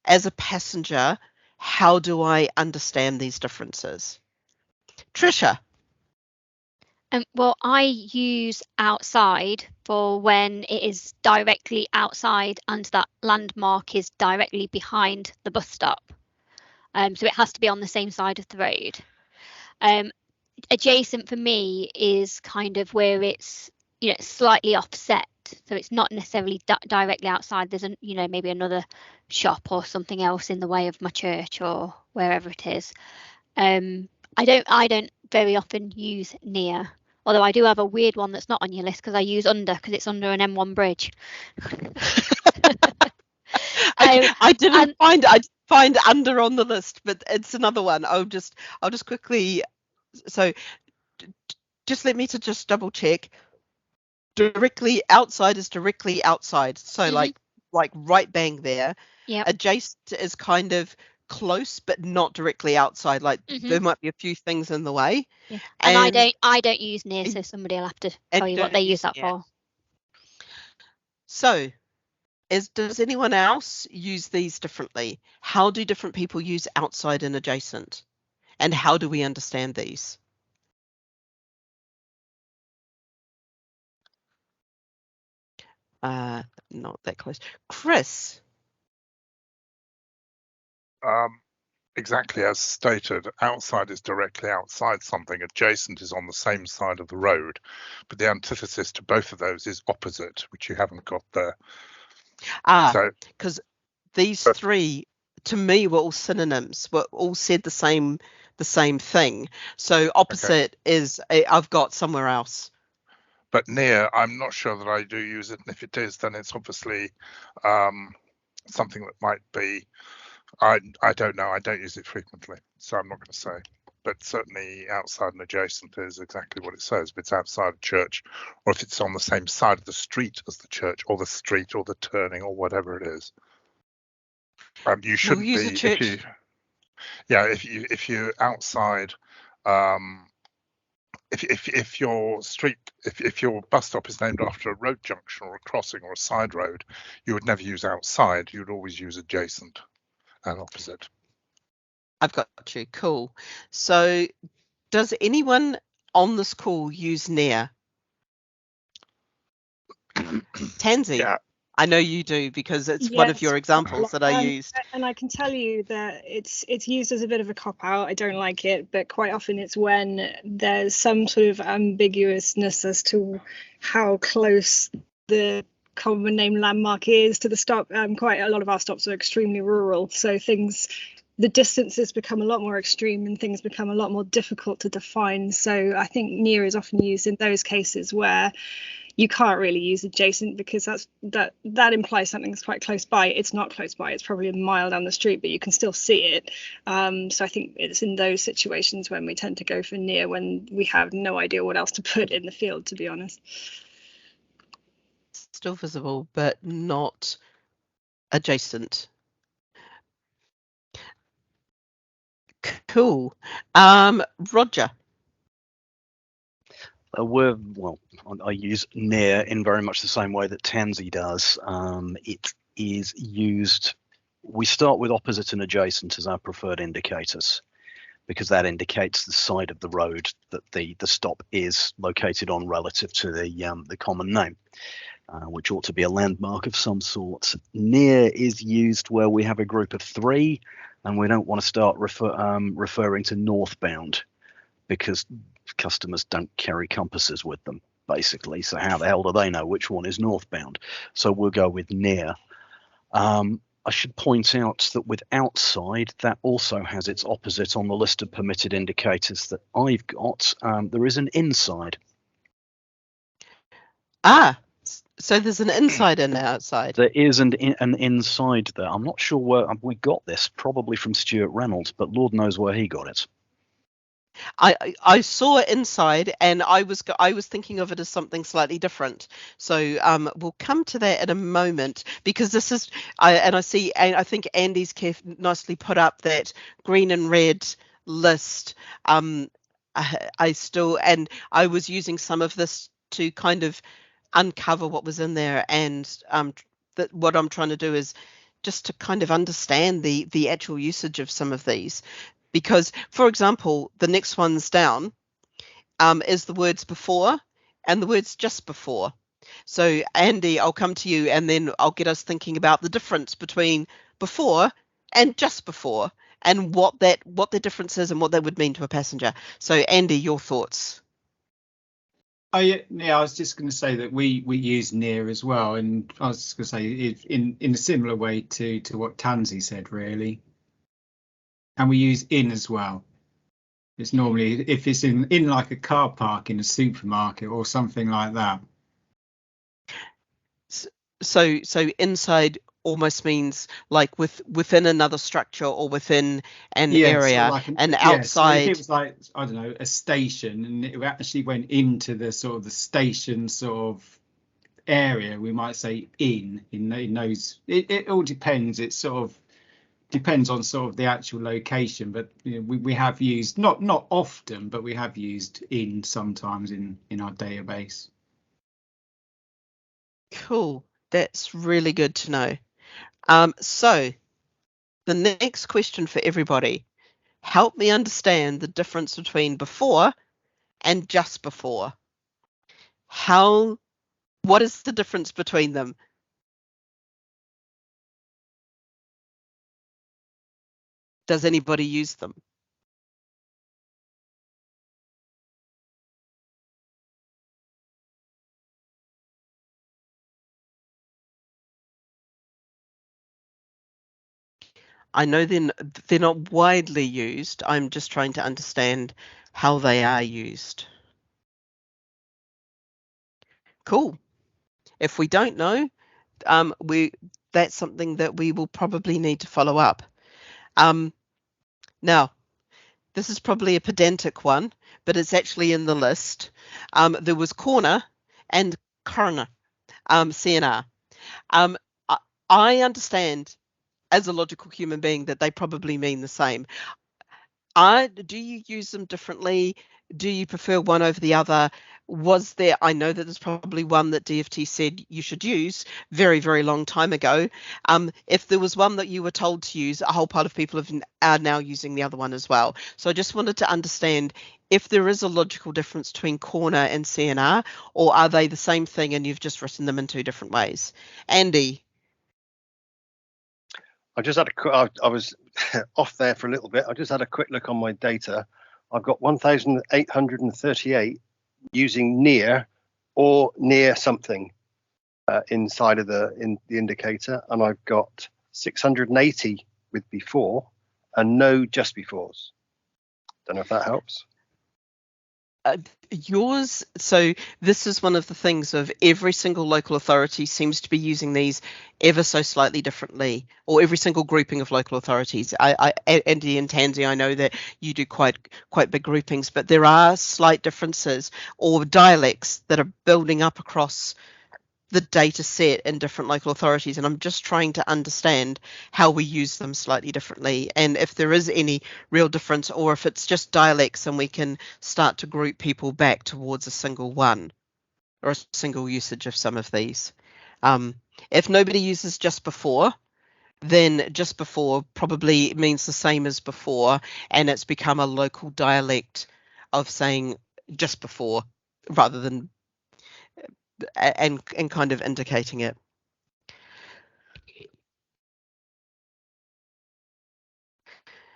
As a passenger, how do I understand these differences? Trisha? Well, I use outside for when it is directly outside and that landmark is directly behind the bus stop. So it has to be on the same side of the road. Adjacent for me is kind of where it's slightly offset, so it's not necessarily directly outside. There's maybe another shop or something else in the way of my church or wherever it is. I don't very often use near, although I do have a weird one that's not on your list because I use under, because it's under an M1 bridge. I didn't find under on the list, but it's another one. I'll just quickly, so just let me to just double check. Directly outside is directly outside, so like right bang there. Yeah. Adjacent is kind of close but not directly outside, like there might be a few things in the way. Yeah. And I don't use near, so somebody will have to tell you what they use that for. So does anyone else use these differently? How do different people use outside and adjacent, and how do we understand these? Not that close. Chris. Exactly as stated, outside is directly outside something, adjacent is on the same side of the road, but the antithesis to both of those is opposite, which you haven't got there. Because these three, to me, were all synonyms, were all said the same thing. So opposite is I've got somewhere else. But near, I'm not sure that I do use it, and if it is, then it's obviously something that might be. I don't know. I don't use it frequently, so I'm not going to say. But certainly outside and adjacent is exactly what it says. If it's outside a church, or if it's on the same side of the street as the church, or the street, or the turning, or whatever it is. You shouldn't use be. A church. If you're outside, if your street, if your bus stop is named after a road junction or a crossing or a side road, you would never use outside. You would always use adjacent and opposite. I've got you. Cool. So does anyone on this call use near? Tansy? Yeah. I know you do because it's one of your examples that I used. And I can tell you that it's used as a bit of a cop-out. I don't like it, but quite often it's when there's some sort of ambiguousness as to how close the common name landmark is to the stop. Quite a lot of our stops are extremely rural, so the distances become a lot more extreme and things become a lot more difficult to define. So I think near is often used in those cases where you can't really use adjacent, because that implies something's quite close by. It's not close by, it's probably a mile down the street, but you can still see it. So I think it's in those situations when we tend to go for near, when we have no idea what else to put in the field, to be honest. Still visible, but not adjacent. Cool. Roger. I use near in very much the same way that Tansy does. It is used. We start with opposite and adjacent as our preferred indicators, because that indicates the side of the road that the stop is located on relative to the common name, which ought to be a landmark of some sort. Near is used where we have a group of three, and we don't want to start referring to northbound, because customers don't carry compasses with them, basically. So how the hell do they know which one is northbound? So we'll go with near. I should point out that with outside, that also has its opposite on the list of permitted indicators that I've got. There is an inside. So there's an inside and an outside. There is an inside there. I'm not sure where we got this, probably from Stuart Reynolds, but Lord knows where he got it. I saw it inside, and I was thinking of it as something slightly different. So we'll come to that in a moment, because this is I think Andy's nicely put up that green and red list. I was using some of this to kind of uncover what was in there, and what I'm trying to do is just to kind of understand the actual usage of some of these. Because, for example, the next one's down is the words before and the words just before. So, Andy, I'll come to you, and then I'll get us thinking about the difference between before and just before, and what the difference is and what that would mean to a passenger. So, Andy, your thoughts? I was just going to say that we use near as well, and I was just going to say in a similar way to what Tansy said, really. And we use in as well. It's normally if it's in like a car park in a supermarket or something like that. So inside almost means like within another structure or within an area, like and outside. So if it was like, I don't know, a station, and it actually went into the sort of the station sort of area, we might say in those. It all depends. It's sort of depends on sort of the actual location, but you know, we have used not often, but we have used in sometimes in our database. Cool, that's really good to know. So the next question for everybody: help me understand the difference between before and just before. What is the difference between them? Does anybody use them? I know they're not widely used. I'm just trying to understand how they are used. Cool. If we don't know, that's something that we will probably need to follow up. Now, this is probably a pedantic one, but it's actually in the list. There was corner and coroner, CNR. I understand as a logical human being that they probably mean the same. Do you use them differently? Do you prefer one over the other? I know that there's probably one that DFT said you should use very, very long time ago. If there was one that you were told to use, a whole pile of people are now using the other one as well. So I just wanted to understand if there is a logical difference between corner and CNR, or are they the same thing and you've just written them in two different ways? Andy? I just had I was off there for a little bit. I just had a quick look on my data. I've got 1,838 using near or near something inside of the indicator, and I've got 680 with before and no just befores. Don't know if that helps. Yours, so this is one of the things of every single local authority seems to be using these ever so slightly differently, or every single grouping of local authorities. Andy and Tansy, I know that you do quite big groupings, but there are slight differences or dialects that are building up across the data set in different local authorities, and I'm just trying to understand how we use them slightly differently, and if there is any real difference, or if it's just dialects and we can start to group people back towards a single one or a single usage of some of these. If nobody uses just before, then just before probably means the same as before, and it's become a local dialect of saying just before rather than and kind of indicating it.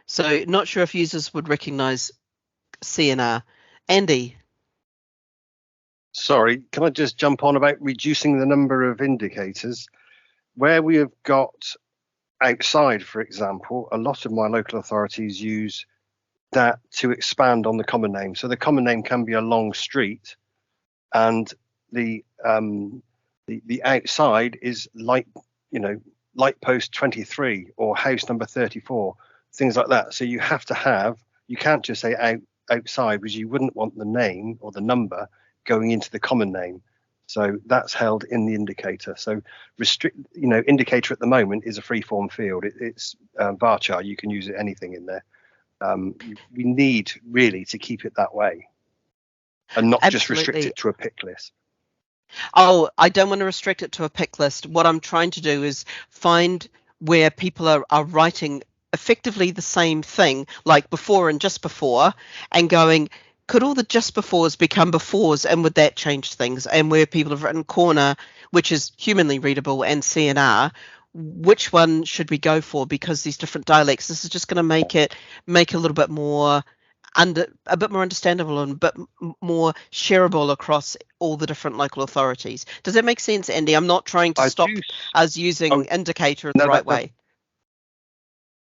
So not sure if users would recognize CNR. Andy? Sorry, can I just jump on about reducing the number of indicators? Where we have got outside, for example, a lot of my local authorities use that to expand on the common name. So the common name can be a long street, and the outside is light post 23 or house number 34, things like that. So you have to you can't just say outside, because you wouldn't want the name or the number going into the common name. So that's held in the indicator. So indicator at the moment is a free form field. It's varchar. You can use it anything in there. We need really to keep it that way and not just restrict it to a pick list. Oh, I don't want to restrict it to a pick list. What I'm trying to do is find where people are writing effectively the same thing, like before and just before, and going, could all the just befores become befores, and would that change things? And where people have written corner, which is humanly readable, and CNR, which one should we go for? Because these different dialects, this is just going to make a little bit more a bit more understandable and a bit more shareable across all the different local authorities. Does that make sense, Andy? I'm not trying to stop us using indicator in the right way.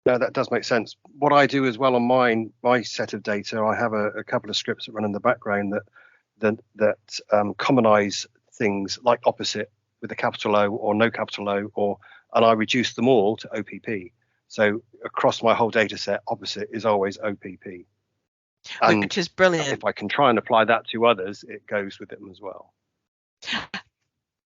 No, that does make sense. What I do as well on my set of data, I have a couple of scripts that run in the background that commonize things like opposite with a capital O or no capital O, and I reduce them all to OPP. So across my whole data set, opposite is always OPP. And which is brilliant. If I can try and apply that to others, it goes with them as well.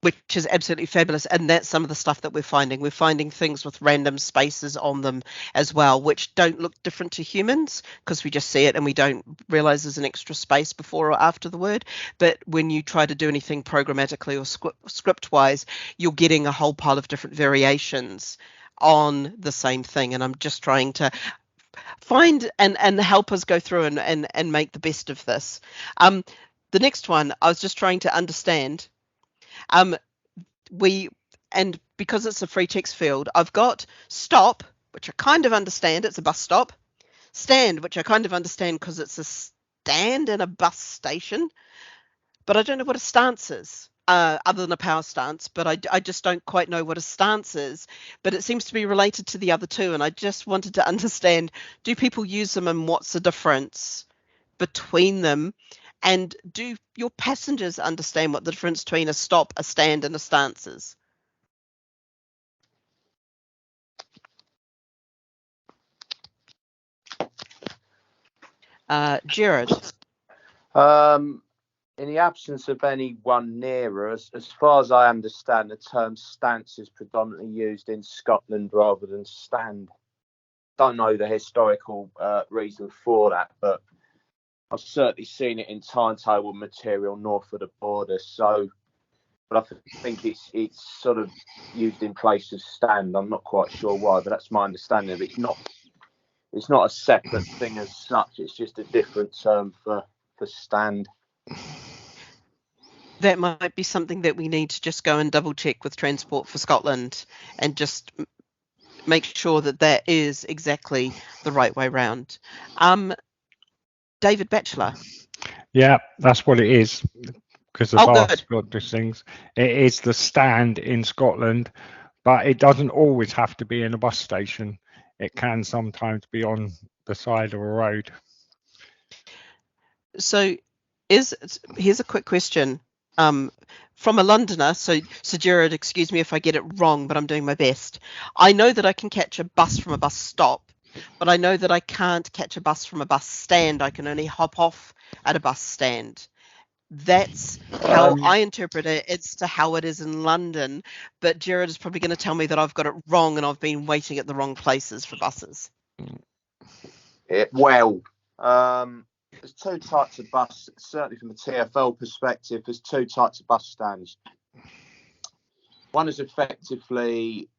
Which is absolutely fabulous, and that's some of the stuff that we're finding. We're finding things with random spaces on them as well, which don't look different to humans because we just see it and we don't realize there's an extra space before or after the word. But when you try to do anything programmatically or script-wise, you're getting a whole pile of different variations on the same thing, and I'm just trying to find and help us go through and make the best of this. The next one, I was just trying to understand And because it's a free text field, I've got stop, which I kind of understand, it's a bus stop. Stand, which I kind of understand because it's a stand in a bus station. But I don't know what a stance is, other than a power stance. But I just don't quite know what a stance is. But it seems to be related to the other two. And I just wanted to understand, do people use them and what's the difference between them? And do your passengers understand what the difference between a stop, a stand, and a stance is? Jared. In the absence of anyone nearer, as far as I understand, the term stance is predominantly used in Scotland rather than stand. Don't know the historical reason for that, but I've certainly seen it in timetable material north of the border. So, but I think it's sort of used in place of stand. I'm not quite sure why, but that's my understanding of it. It's not a separate thing as such. It's just a different term for stand. That might be something that we need to just go and double check with Transport for Scotland and just make sure that that is exactly the right way round. David Batchelor. Yeah, that's what it is, because the vast got these things. It is the stand in Scotland, but it doesn't always have to be in a bus station. It can sometimes be on the side of a road. So here's a quick question from a Londoner. So Jared, excuse me if I get it wrong, but I'm doing my best. I know that I can catch a bus from a bus stop, but I know that I can't catch a bus from a bus stand. I can only hop off at a bus stand. That's how I interpret it. It's to how it is in London. But Jared is probably going to tell me that I've got it wrong and I've been waiting at the wrong places for buses. There's two types of bus, certainly from a TfL perspective, there's two types of bus stands. One is effectively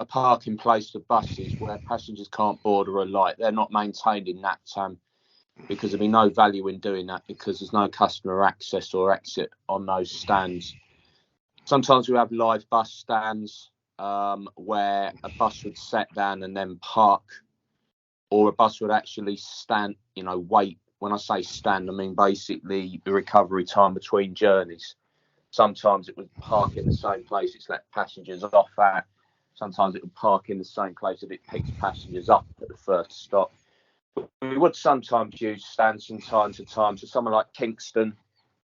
a parking place for buses where passengers can't board or alight. They're not maintained in NAPTAN because there'd be no value in doing that because there's no customer access or exit on those stands. Sometimes we have live bus stands where a bus would set down and then park, or a bus would actually stand, wait. When I say stand, I mean basically the recovery time between journeys. Sometimes it would park in the same place it's let passengers off at. Sometimes it would park in the same place that it picks passengers up at the first stop. We would sometimes use stands from time to time. So somewhere like Kingston,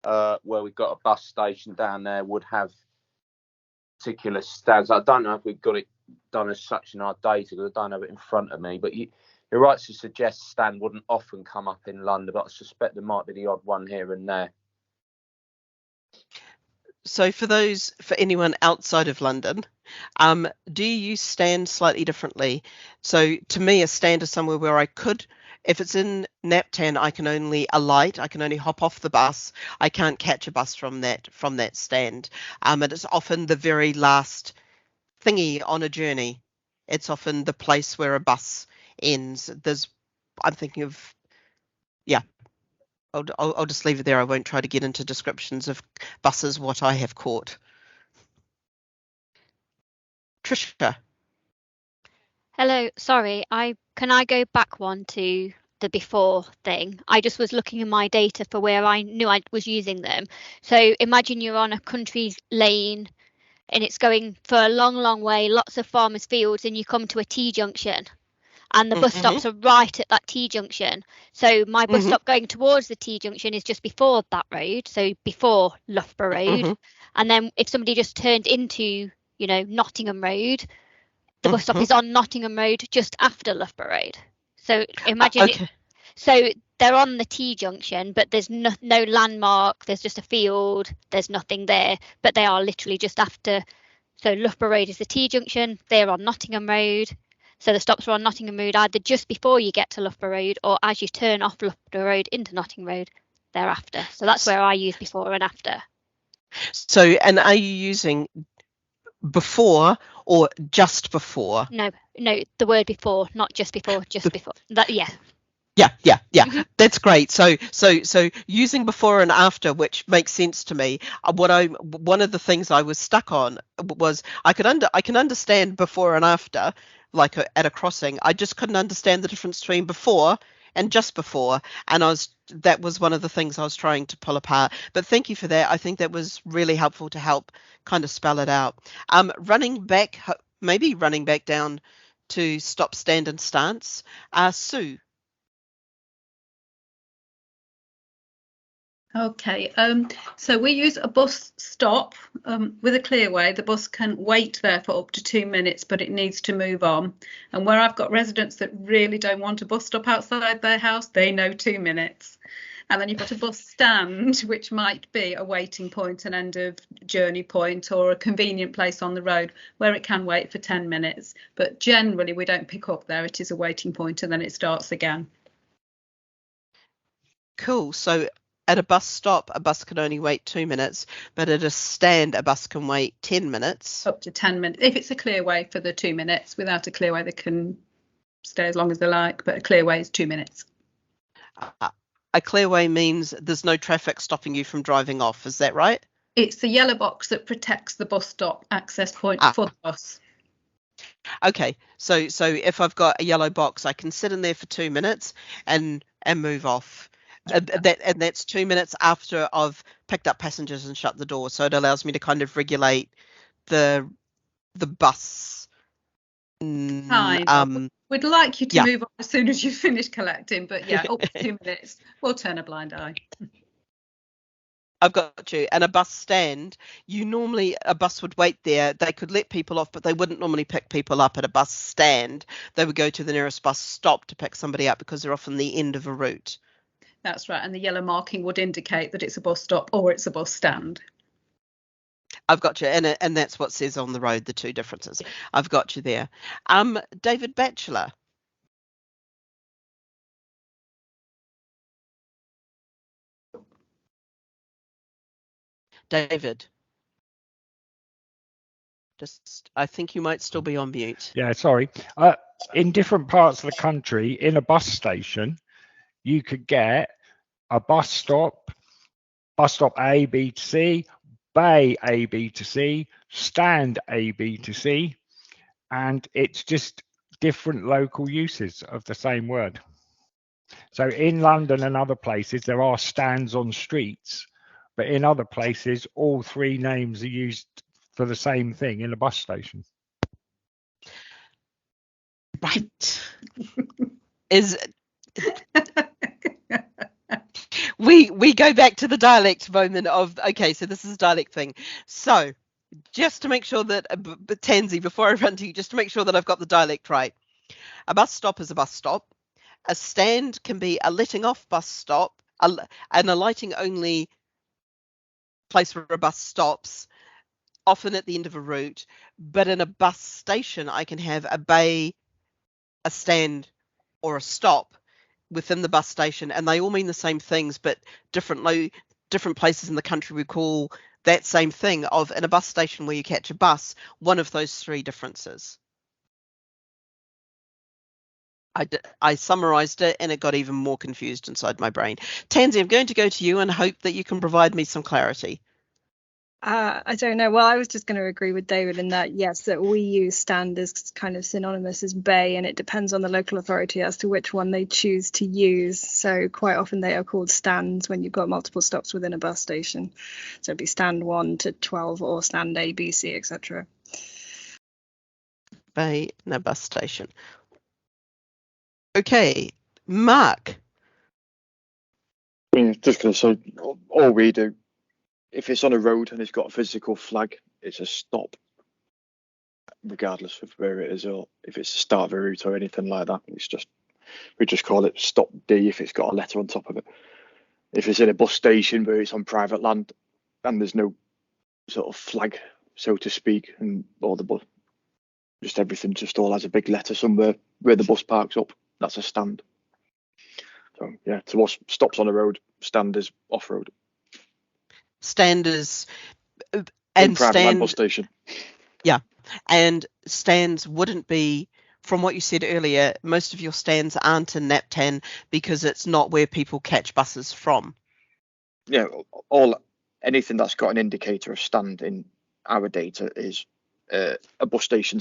where we've got a bus station down there, would have particular stands. I don't know if we've got it done as such in our data because I don't have it in front of me, but you're right to suggest stand wouldn't often come up in London, but I suspect there might be the odd one here and there. So for anyone outside of London, do you use stand slightly differently? So to me, a stand is somewhere where I could, if it's in NAPTAN, I can only alight, I can only hop off the bus. I can't catch a bus from that stand. And it's often the very last thingy on a journey. It's often the place where a bus ends. I'm thinking of, yeah. I'll just leave it there. I won't try to get into descriptions of buses, what I have caught. Trisha. Hello, sorry, can I go back one to the before thing? I just was looking in my data for where I knew I was using them. So imagine you're on a country lane and it's going for a long way, lots of farmers' fields, and you come to a T-junction. And the bus stops are right at that T-junction. So my bus stop going towards the T-junction is just before that road, so before Loughborough Road. And then if somebody just turned into, Nottingham Road, the bus stop is on Nottingham Road just after Loughborough Road. So imagine so they're on the T-junction, but there's no landmark, there's just a field, there's nothing there, but they are literally just after. So Loughborough Road is the T-junction, they're on Nottingham Road. So the stops are on Nottingham Road either just before you get to Loughborough Road or as you turn off Loughborough Road into Nottingham Road thereafter. So that's where I use before and after. So, and are you using before or just before? No, the word before, not just before, just before. That, yeah. Yeah. That's great. So using before and after, which makes sense to me. One of the things I was stuck on was I can understand before and after, like at a crossing. I just couldn't understand the difference between before and just before, and that was one of the things I was trying to pull apart. But thank you for that. I think that was really helpful to help kind of spell it out. Running back down to stop, stand, and stance. Sue. Okay, so we use a bus stop with a clearway. The bus can wait there for up to 2 minutes, but it needs to move on. And where I've got residents that really don't want a bus stop outside their house, they know 2 minutes. And then you've got a bus stand, which might be a waiting point, an end of journey point, or a convenient place on the road where it can wait for 10 minutes. But generally, we don't pick up there. It is a waiting point, and then it starts again. Cool. So at a bus stop, a bus can only wait 2 minutes, but at a stand, a bus can wait 10 minutes. Up to 10 minutes. If it's a clearway for the 2 minutes, without a clearway, they can stay as long as they like, but a clearway is 2 minutes. A clearway means there's no traffic stopping you from driving off. Is that right? It's the yellow box that protects the bus stop access point for the bus. Okay, so if I've got a yellow box, I can sit in there for 2 minutes and move off. That's 2 minutes after I've picked up passengers and shut the door. So it allows me to kind of regulate the bus. We'd like you to move on as soon as you finish collecting, but yeah, up to 2 minutes. We'll turn a blind eye. I've got you. And a bus stand, a bus would wait there. They could let people off, but they wouldn't normally pick people up at a bus stand. They would go to the nearest bus stop to pick somebody up because they're often the end of a route. That's right. And the yellow marking would indicate that it's a bus stop or it's a bus stand. I've got you. And that's what says on the road, the two differences. I've got you there. David Batchelor. David. I think you might still be on mute. Yeah, sorry. In different parts of the country, in a bus station, you could get a bus stop A, B to C, bay A, B to C, stand A, B to C, and it's just different local uses of the same word. So in London and other places, there are stands on streets, but in other places, all three names are used for the same thing in a bus station. Right. We go back to the dialect moment of, okay, so this is a dialect thing. So just to make sure that, Tansy, before I run to you, just to make sure that I've got the dialect right. A bus stop is a bus stop. A stand can be a letting off bus stop, and a lighting only place where a bus stops, often at the end of a route. But in a bus station, I can have a bay, a stand, or a stop within the bus station, and they all mean the same things, but different places in the country we call that same thing of, in a bus station where you catch a bus, one of those three differences. I summarized it and it got even more confused inside my brain. Tansy, I'm going to go to you and hope that you can provide me some clarity. I don't know. Well, I was just going to agree with David in that, yes, that we use stand as kind of synonymous as bay, and it depends on the local authority as to which one they choose to use. So quite often they are called stands when you've got multiple stops within a bus station. So it'd be stand 1 to 12 or stand A, B, C, etc. Bay in a bus station. Okay, Mark. I mean, just going to say, all we do, if it's on a road and it's got a physical flag, it's a stop, regardless of where it is, or if it's the start of a route or anything like that. We just call it stop D if it's got a letter on top of it. If it's in a bus station where it's on private land and there's no sort of flag, so to speak, and all the bus, just everything just all has a big letter somewhere where the bus parks up, that's a stand. So yeah, to us, stops on the road, stand is off road. Stand is and private land bus station. Yeah, and stands wouldn't be from what you said earlier, most of your stands aren't in Naptan because it's not where people catch buses from. Yeah, anything that's got an indicator of stand in our data is a bus station.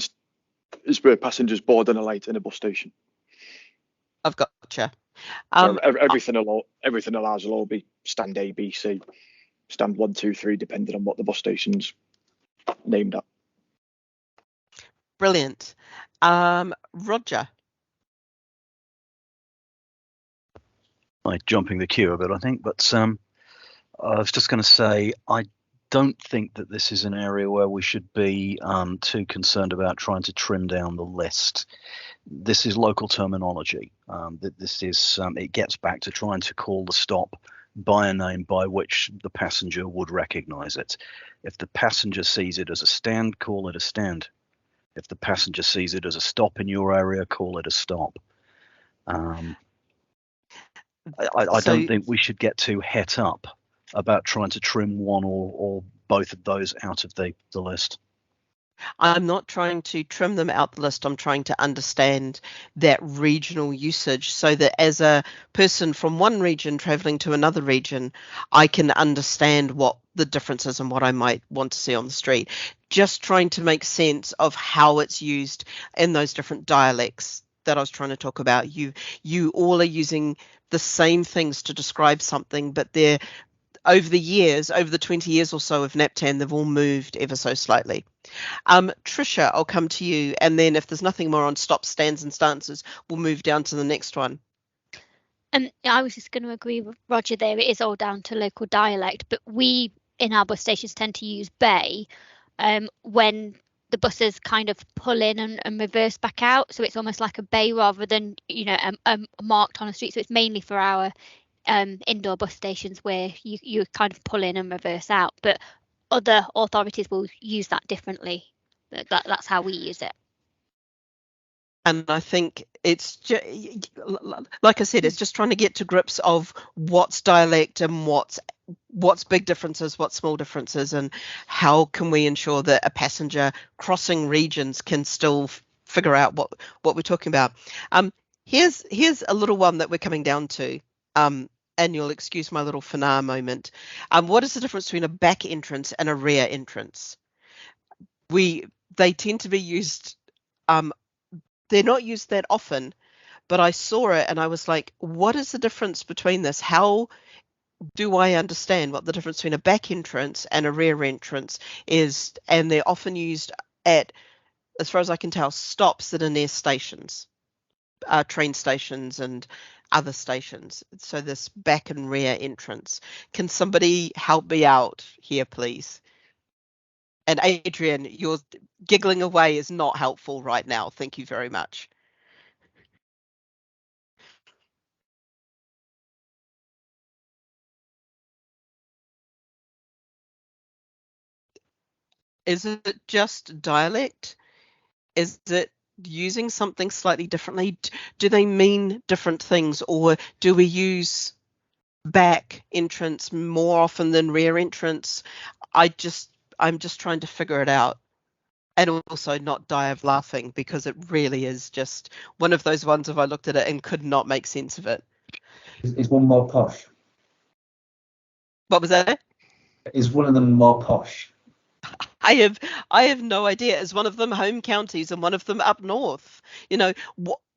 Is where passengers board and alight in a bus station. I've gotcha. So everything of ours will all be stand A, B, C, stand 1, 2, 3, depending on what the bus station's named at. Brilliant. Roger. Jumping the queue a bit, I think, but I was just going to say I don't think that this is an area where we should be too concerned about trying to trim down the list. This is local terminology. This is it gets back to trying to call the stop by a name by which the passenger would recognise it. If the passenger sees it as a stand, call it a stand. If the passenger sees it as a stop in your area, call it a stop. I don't think we should get too het up about trying to trim one or both of those out of the list. I'm not trying to trim them out the list. I'm trying to understand that regional usage so that as a person from one region traveling to another region, I can understand what the difference is and what I might want to see on the street. Just trying to make sense of how it's used in those different dialects that I was trying to talk about. You all are using the same things to describe something, but they're over the 20 years or so of Naptan, they've all moved ever so slightly. Tricia, I'll come to you, and then if there's nothing more on stop, stands and stances, we'll move down to the next one. I was just going to agree with Roger there. It is all down to local dialect, but we in our bus stations tend to use bay when the buses kind of pull in and reverse back out. So it's almost like a bay rather than, marked on a street. So it's mainly for our indoor bus stations where you kind of pull in and reverse out, but other authorities will use that differently. That's how we use it. And I think it's just, like I said, it's just trying to get to grips of what's dialect and what's big differences, what's small differences, and how can we ensure that a passenger crossing regions can still figure out what we're talking about. Here's a little one that we're coming down to. And you'll excuse my little fanar moment. What is the difference between a back entrance and a rear entrance? They tend to be used, they're not used that often, but I saw it and I was like, what is the difference between this? How do I understand what the difference between a back entrance and a rear entrance is? And they're often used at, as far as I can tell, stops that are near stations, train stations and other stations. So this back and rear entrance. Can somebody help me out here, please? And Adrian, your giggling away is not helpful right now. Thank you very much. Is it just dialect? Is it using something slightly differently? Do they mean different things, or do we use back entrance more often than rear entrance? I'm just trying to figure it out, and also not die of laughing, because it really is just one of those ones if I looked at it and could not make sense of it. Is one more posh? What was that? Is one of them more posh? I have no idea. Is one of them home counties and one of them up north?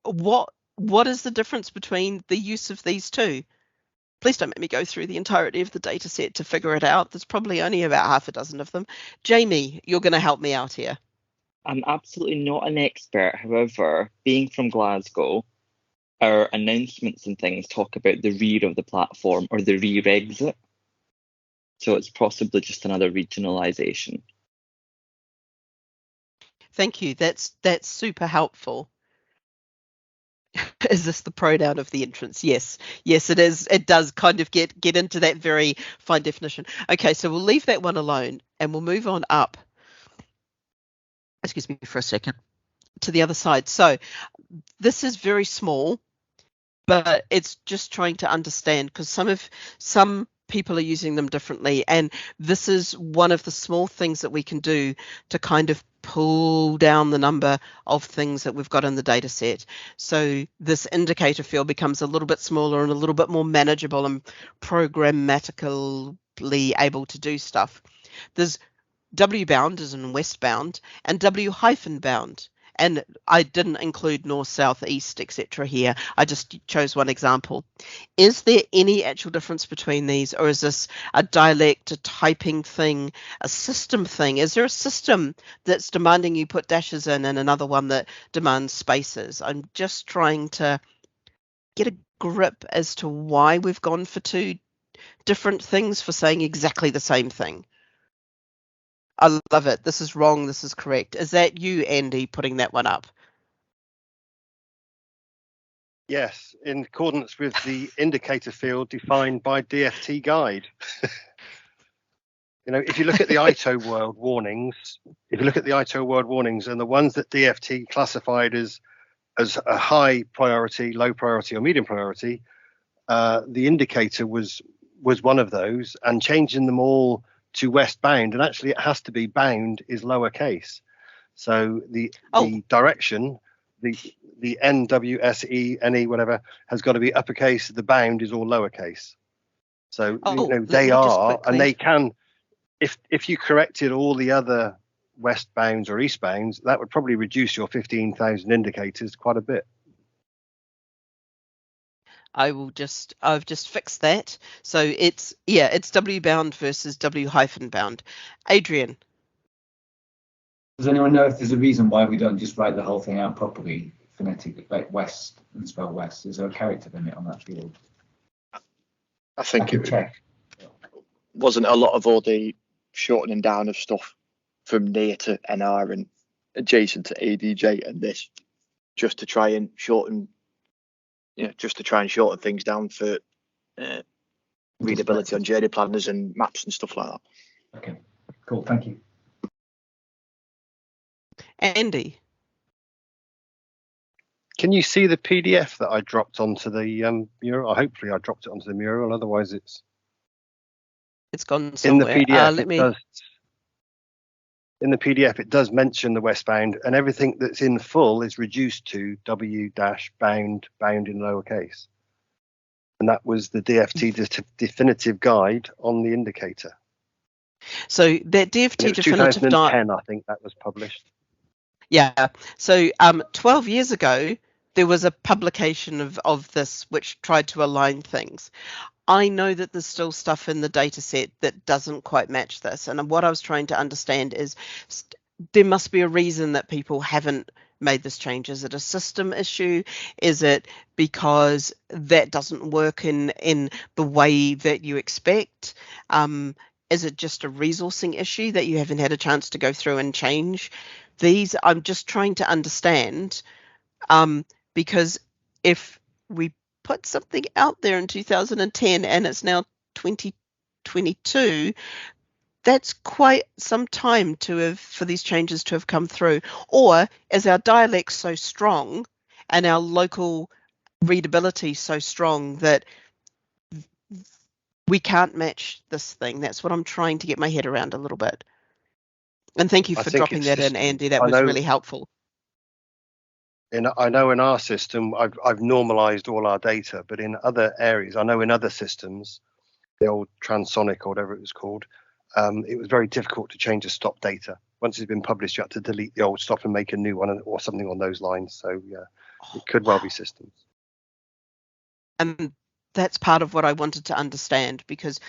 What is the difference between the use of these two? Please don't make me go through the entirety of the data set to figure it out. There's probably only about half a dozen of them. Jamie, you're going to help me out here. I'm absolutely not an expert. However, being from Glasgow, our announcements and things talk about the rear of the platform or the rear exit. So it's possibly just another regionalisation. Thank you. That's super helpful. Is this the pronoun of the entrance? Yes, it is. It does kind of get into that very fine definition. Okay, so we'll leave that one alone and we'll move on up. Excuse me for a second. To the other side. So this is very small, but it's just trying to understand, because some people are using them differently, and this is one of the small things that we can do to kind of pull down the number of things that we've got in the data set. So this indicator field becomes a little bit smaller and a little bit more manageable and programmatically able to do stuff. There's W bound as in westbound and W hyphen bound. And I didn't include north, south, east, etc. here. I just chose one example. Is there any actual difference between these, or is this a dialect, a typing thing, a system thing? Is there a system that's demanding you put dashes in and another one that demands spaces? I'm just trying to get a grip as to why we've gone for two different things for saying exactly the same thing. I love it. This is wrong. This is correct. Is that you, Andy, putting that one up? Yes, in accordance with the indicator field defined by DFT guide. You know, if you look at the ITO world warnings, and the ones that DFT classified as a high priority, low priority, or medium priority, the indicator was one of those, and changing them all to westbound, and actually it has to be bound is lowercase. So the direction, the NWSE, whatever, has got to be uppercase. The bound is all lowercase. So you know, they are, and they can. If you corrected all the other westbounds or eastbounds, that would probably reduce your 15,000 indicators quite a bit. I've just fixed that. So it's W bound versus W hyphen bound. Adrian. Does anyone know if there's a reason why we don't just write the whole thing out properly, phonetically, like west and spell west? Is there a character limit on that field? I think it wasn't a lot of all the shortening down of stuff from near to NR and adjacent to ADJ and this, just to try and shorten things down for readability on journey planners and maps and stuff like that. Okay, cool, thank you. Andy, can you see the PDF that I dropped onto the mural? Hopefully I dropped it onto the mural, otherwise it's gone somewhere. In the PDF, in the PDF, it does mention the westbound, and everything that's in full is reduced to W-bound in lowercase. And that was the DFT definitive guide on the indicator. So that DFT definitive 2010, I think that was published. Yeah. So 12 years ago, there was a publication of this which tried to align things. I know that there's still stuff in the data set that doesn't quite match this. And what I was trying to understand is there must be a reason that people haven't made this change. Is it a system issue? Is it because that doesn't work in the way that you expect? Is it just a resourcing issue that you haven't had a chance to go through and change these? I'm just trying to understand, because if we put something out there in 2010 and it's now 2022, that's quite some time for these changes to have come through. Or is our dialect so strong and our local readability so strong that we can't match this thing? That's what I'm trying to get my head around a little bit. And thank you for dropping that in, Andy. That was really helpful. I know in our system, I've normalized all our data, but in other areas, I know in other systems, the old Transonic or whatever it was called, it was very difficult to change the stop data. Once it's been published, you have to delete the old stop and make a new one or something on those lines. So yeah, it could well be systems. And that's part of what I wanted to understand, because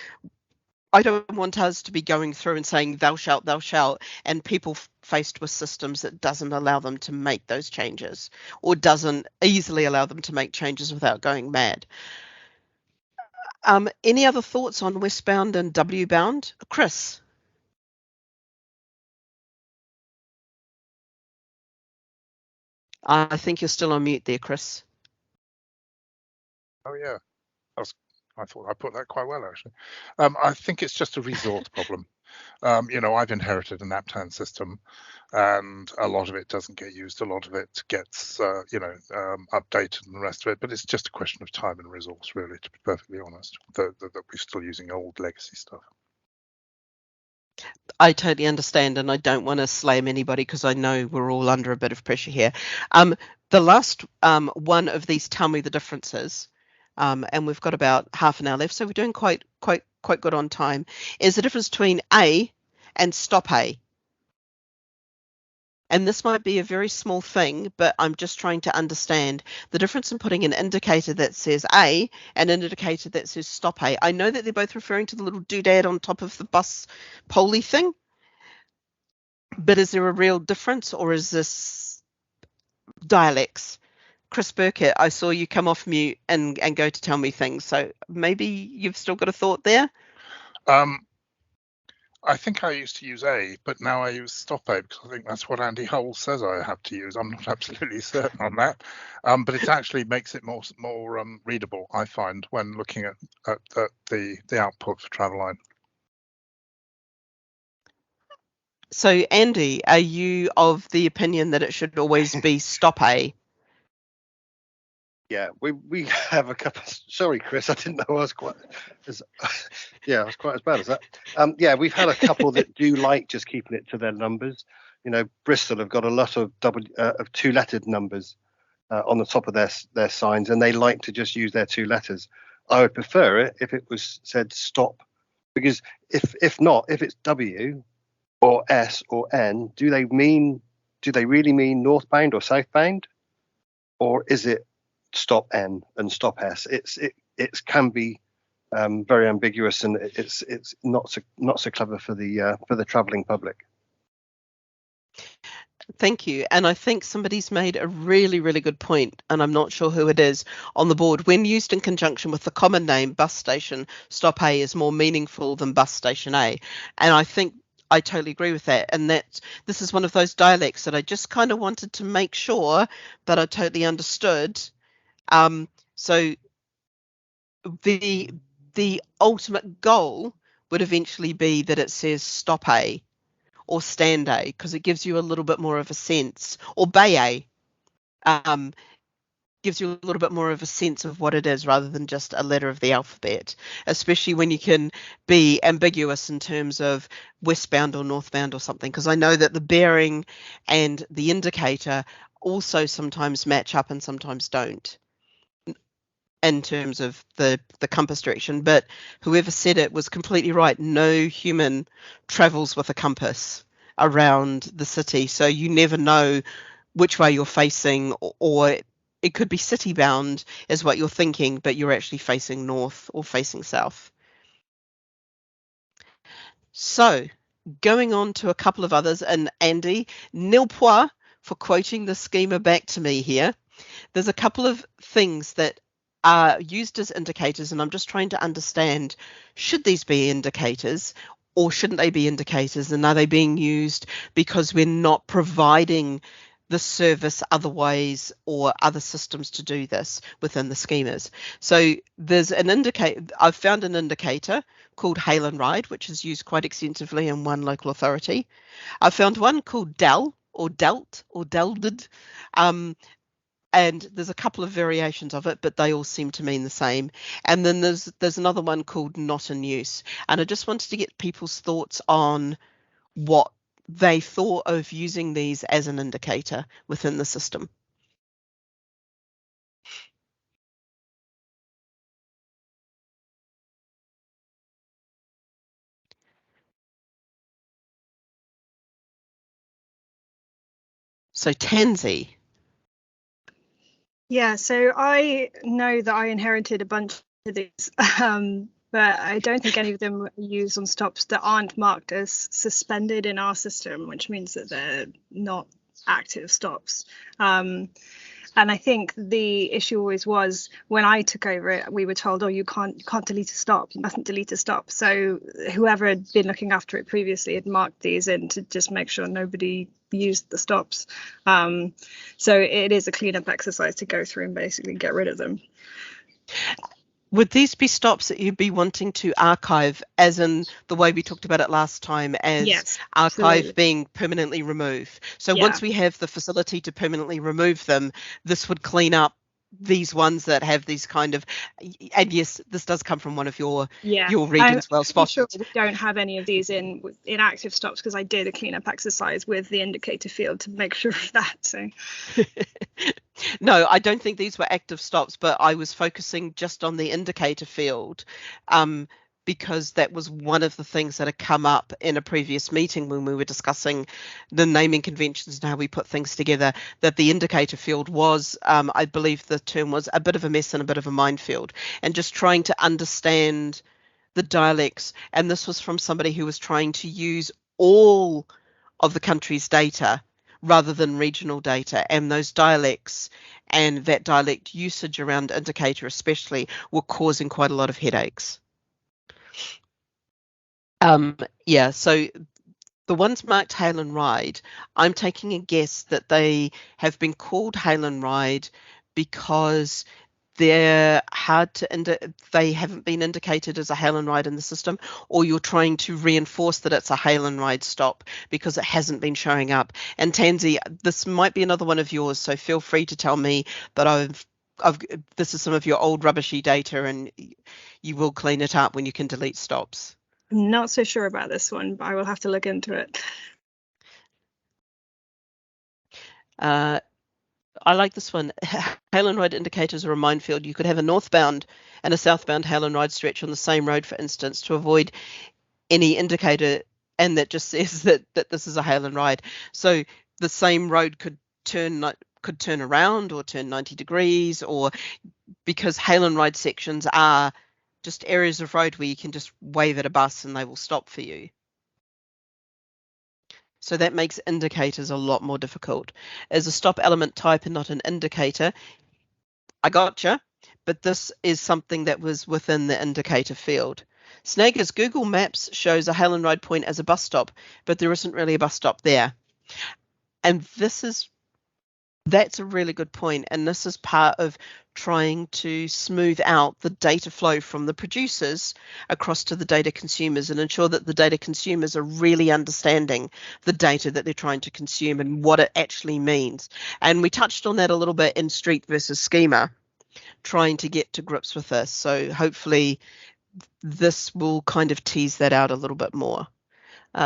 I don't want us to be going through and saying thou shalt, and people faced with systems that doesn't allow them to make those changes, or doesn't easily allow them to make changes without going mad. Any other thoughts on westbound and W-bound? Chris? I think you're still on mute there, Chris. Oh yeah, I thought I put that quite well, actually. I think it's just a resource problem. I've inherited an Naptan system, and a lot of it doesn't get used. A lot of it gets, updated and the rest of it. But it's just a question of time and resource, really, to be perfectly honest, that we're still using old legacy stuff. I totally understand, and I don't want to slam anybody because I know we're all under a bit of pressure here. The last one of these tell me the differences, and we've got about half an hour left, so we're doing quite good on time, is the difference between A and stop A. And this might be a very small thing, but I'm just trying to understand the difference in putting an indicator that says A and an indicator that says stop A. I know that they're both referring to the little doodad on top of the bus poley thing, but is there a real difference, or is this dialects? Chris Burkett, I saw you come off mute and go to tell me things, so maybe you've still got a thought there? I think I used to use A, but now I use stop A because I think that's what Andy Hull says I have to use. I'm not absolutely certain on that, but it actually makes it more readable, I find, when looking at the output for Travelline. So, Andy, are you of the opinion that it should always be stop A? Yeah, we have a couple. Sorry, Chris, I didn't know I was quite as I was quite as bad as that. Yeah, we've had a couple that do like just keeping it to their numbers. You know, Bristol have got a lot of two-lettered numbers on the top of their signs, and they like to just use their 2 letters. I would prefer it if it was said stop, because if not, if it's W or S or N, do they really mean northbound or southbound, or is it stop N and stop S? It can be very ambiguous, and it's not so clever for the travelling public. Thank you. And I think somebody's made a really, really good point, and I'm not sure who it is on the board. When used in conjunction with the common name bus station, stop A is more meaningful than bus station A. And I think I totally agree with that. And this is one of those dialects that I just kind of wanted to make sure that I totally understood. So the ultimate goal would eventually be that it says stop A or stand A, because it gives you a little bit more of a sense, or bay A, gives you a little bit more of a sense of what it is rather than just a letter of the alphabet, especially when you can be ambiguous in terms of westbound or northbound or something, because I know that the bearing and the indicator also sometimes match up and sometimes don't in terms of the compass direction. But whoever said it was completely right. No human travels with a compass around the city, so you never know which way you're facing, or it could be city bound is what you're thinking, but you're actually facing north or facing south. So going on to a couple of others, and Andy, nil point for quoting the schema back to me here. There's a couple of things that are used as indicators, and I'm just trying to understand, should these be indicators or shouldn't they be indicators, and are they being used because we're not providing the service other ways or other systems to do this within the schemas? So there's an indicator, I've found an indicator called Hail and Ride, which is used quite extensively in one local authority. I found one called DEL or DELT or DELDed, and there's a couple of variations of it, but they all seem to mean the same. And then there's another one called Not in Use, and I just wanted to get people's thoughts on what they thought of using these as an indicator within the system. So Tansy. Yeah, so I know that I inherited a bunch of these, but I don't think any of them are used on stops that aren't marked as suspended in our system, which means that they're not active stops. And I think the issue always was, when I took over it, we were told, oh, you can't delete a stop, you mustn't delete a stop. So whoever had been looking after it previously had marked these in to just make sure nobody used the stops. So it is a cleanup exercise to go through and basically get rid of them. Would these be stops that you'd be wanting to archive, as in the way we talked about it last time, as yes, archive absolutely. being permanently removed? So Yeah. once we have the facility to permanently remove them, this would clean up these ones that have these kind of, and yes, this does come from one of your Yeah, regions, well spotted. Sure we don't have any of these in active stops, because I did a cleanup exercise with the indicator field to make sure of that. So no, I don't think these were active stops, but I was focusing just on the indicator field, because that was one of the things that had come up in a previous meeting when we were discussing the naming conventions and how we put things together, that the indicator field was, I believe the term was, a bit of a mess and a bit of a minefield, and just trying to understand the dialects. And this was from somebody who was trying to use all of the country's data rather than regional data, and those dialects and that dialect usage around indicator especially were causing quite a lot of headaches. Yeah, so the ones marked hail and ride, I'm taking a guess that they have been called hail and ride because they're hard to they haven't been indicated as a hail and ride in the system, or you're trying to reinforce that it's a hail and ride stop because it hasn't been showing up. And Tansy, this might be another one of yours, so feel free to tell me that this is some of your old rubbishy data and you will clean it up when you can delete stops. I'm not so sure about this one, but I will have to look into it. I like this one. Hail and ride indicators are a minefield. You could have a northbound and a southbound hail and ride stretch on the same road, for instance, to avoid any indicator, and that just says that this is a hail and ride. So the same road could turn around or turn 90 degrees, or because hail and ride sections are just areas of road where you can just wave at a bus and they will stop for you. So that makes indicators a lot more difficult. As a stop element type and not an indicator, I gotcha, but this is something that was within the indicator field. Snaggers, Google Maps shows a hail and ride point as a bus stop, but there isn't really a bus stop there. And that's a really good point, and this is part of trying to smooth out the data flow from the producers across to the data consumers and ensure that the data consumers are really understanding the data that they're trying to consume and what it actually means. And we touched on that a little bit in street versus schema, trying to get to grips with this. So hopefully this will kind of tease that out a little bit more.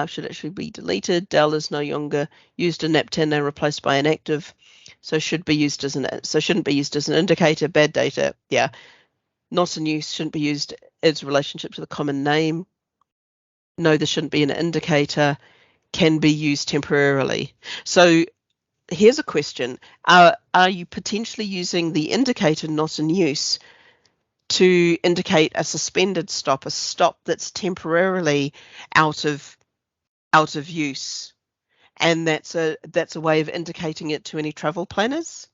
Should actually be deleted. Del is no longer used in NAP10 and replaced by inactive. So shouldn't be used as an indicator. Bad data, yeah. Not in use, shouldn't be used as relationship to the common name. No, this shouldn't be an indicator. Can be used temporarily. So here's a question. Are you potentially using the indicator not in use to indicate a suspended stop, a stop that's temporarily out of use? And that's a way of indicating it to any travel planners,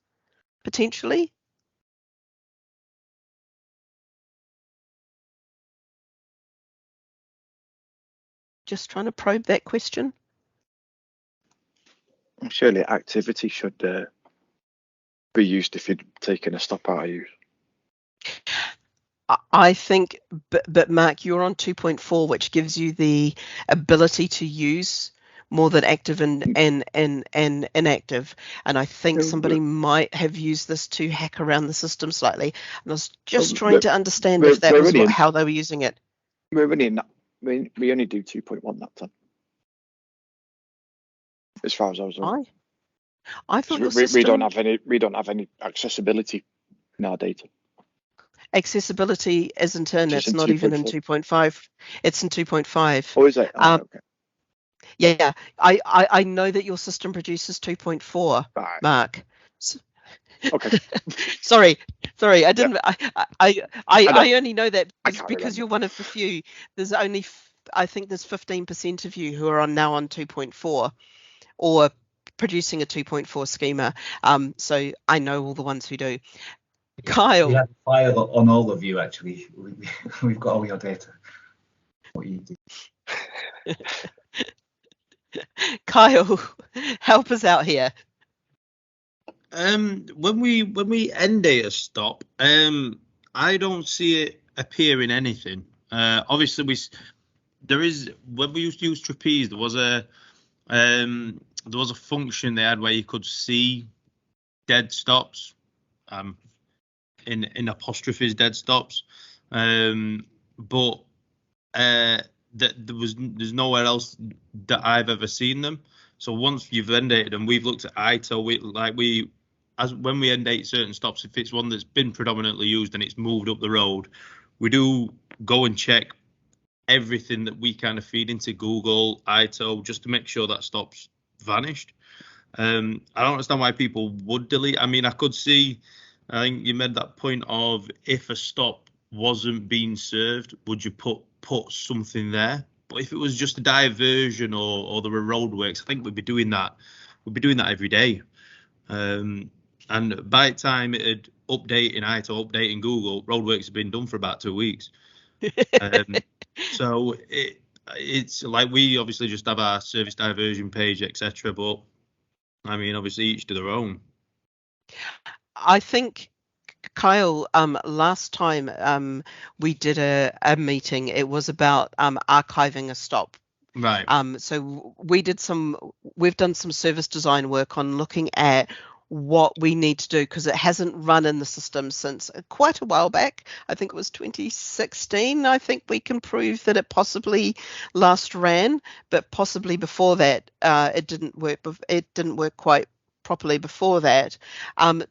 potentially. Just trying to probe that question. Surely activity should be used if you're taking a stop out of use. I think, but Mark, you're on 2.4, which gives you the ability to use more than active and inactive, and I think somebody might have used this to hack around the system slightly. And I was just trying to understand if that was how they were using it. We only do 2.1 that time, as far as I was aware. I thought we don't have any accessibility in our data. Accessibility isn't in. It's not even in 2.5. It's in 2.5. Oh, is it? Okay. Yeah, I know that your system produces 2.4, right. Mark. Okay. sorry, I didn't. Yeah. I only know that because you're one of the few. There's only, I think there's 15% of you who are now on 2.4 or producing a 2.4 schema. So I know all the ones who do. Kyle. We have a file on all of you, actually. We've got all your data. What you do. Kyle, help us out here. When we end data stop, I don't see it appear in anything. Obviously, when we used to use Trapeze, there was a function they had where you could see dead stops. in apostrophes dead stops, but there's nowhere else that I've ever seen them. So once you've end dated them, we've looked at ITIL. When we end date certain stops, if it's one that's been predominantly used and it's moved up the road, we do go and check everything that we kind of feed into Google, ITIL, just to make sure that stop's vanished. I don't understand why people would delete. I mean, I could see, I think you made that point of if a stop wasn't being served, would you put something there? But if it was just a diversion or there were roadworks, I think we'd be doing that. We'd be doing that every day. And by the time it'd update in ITIL, update in Google, roadworks have been done for about 2 weeks. So it's like we obviously just have our service diversion page, etc. But I mean, obviously each to their own. I think, Kyle, last time we did a meeting, it was about archiving a stop. Right. So we've done some service design work on looking at what we need to do, because it hasn't run in the system since quite a while back. I think it was 2016. I think we can prove that it possibly last ran, but possibly before that it didn't work. It didn't work quite properly before that,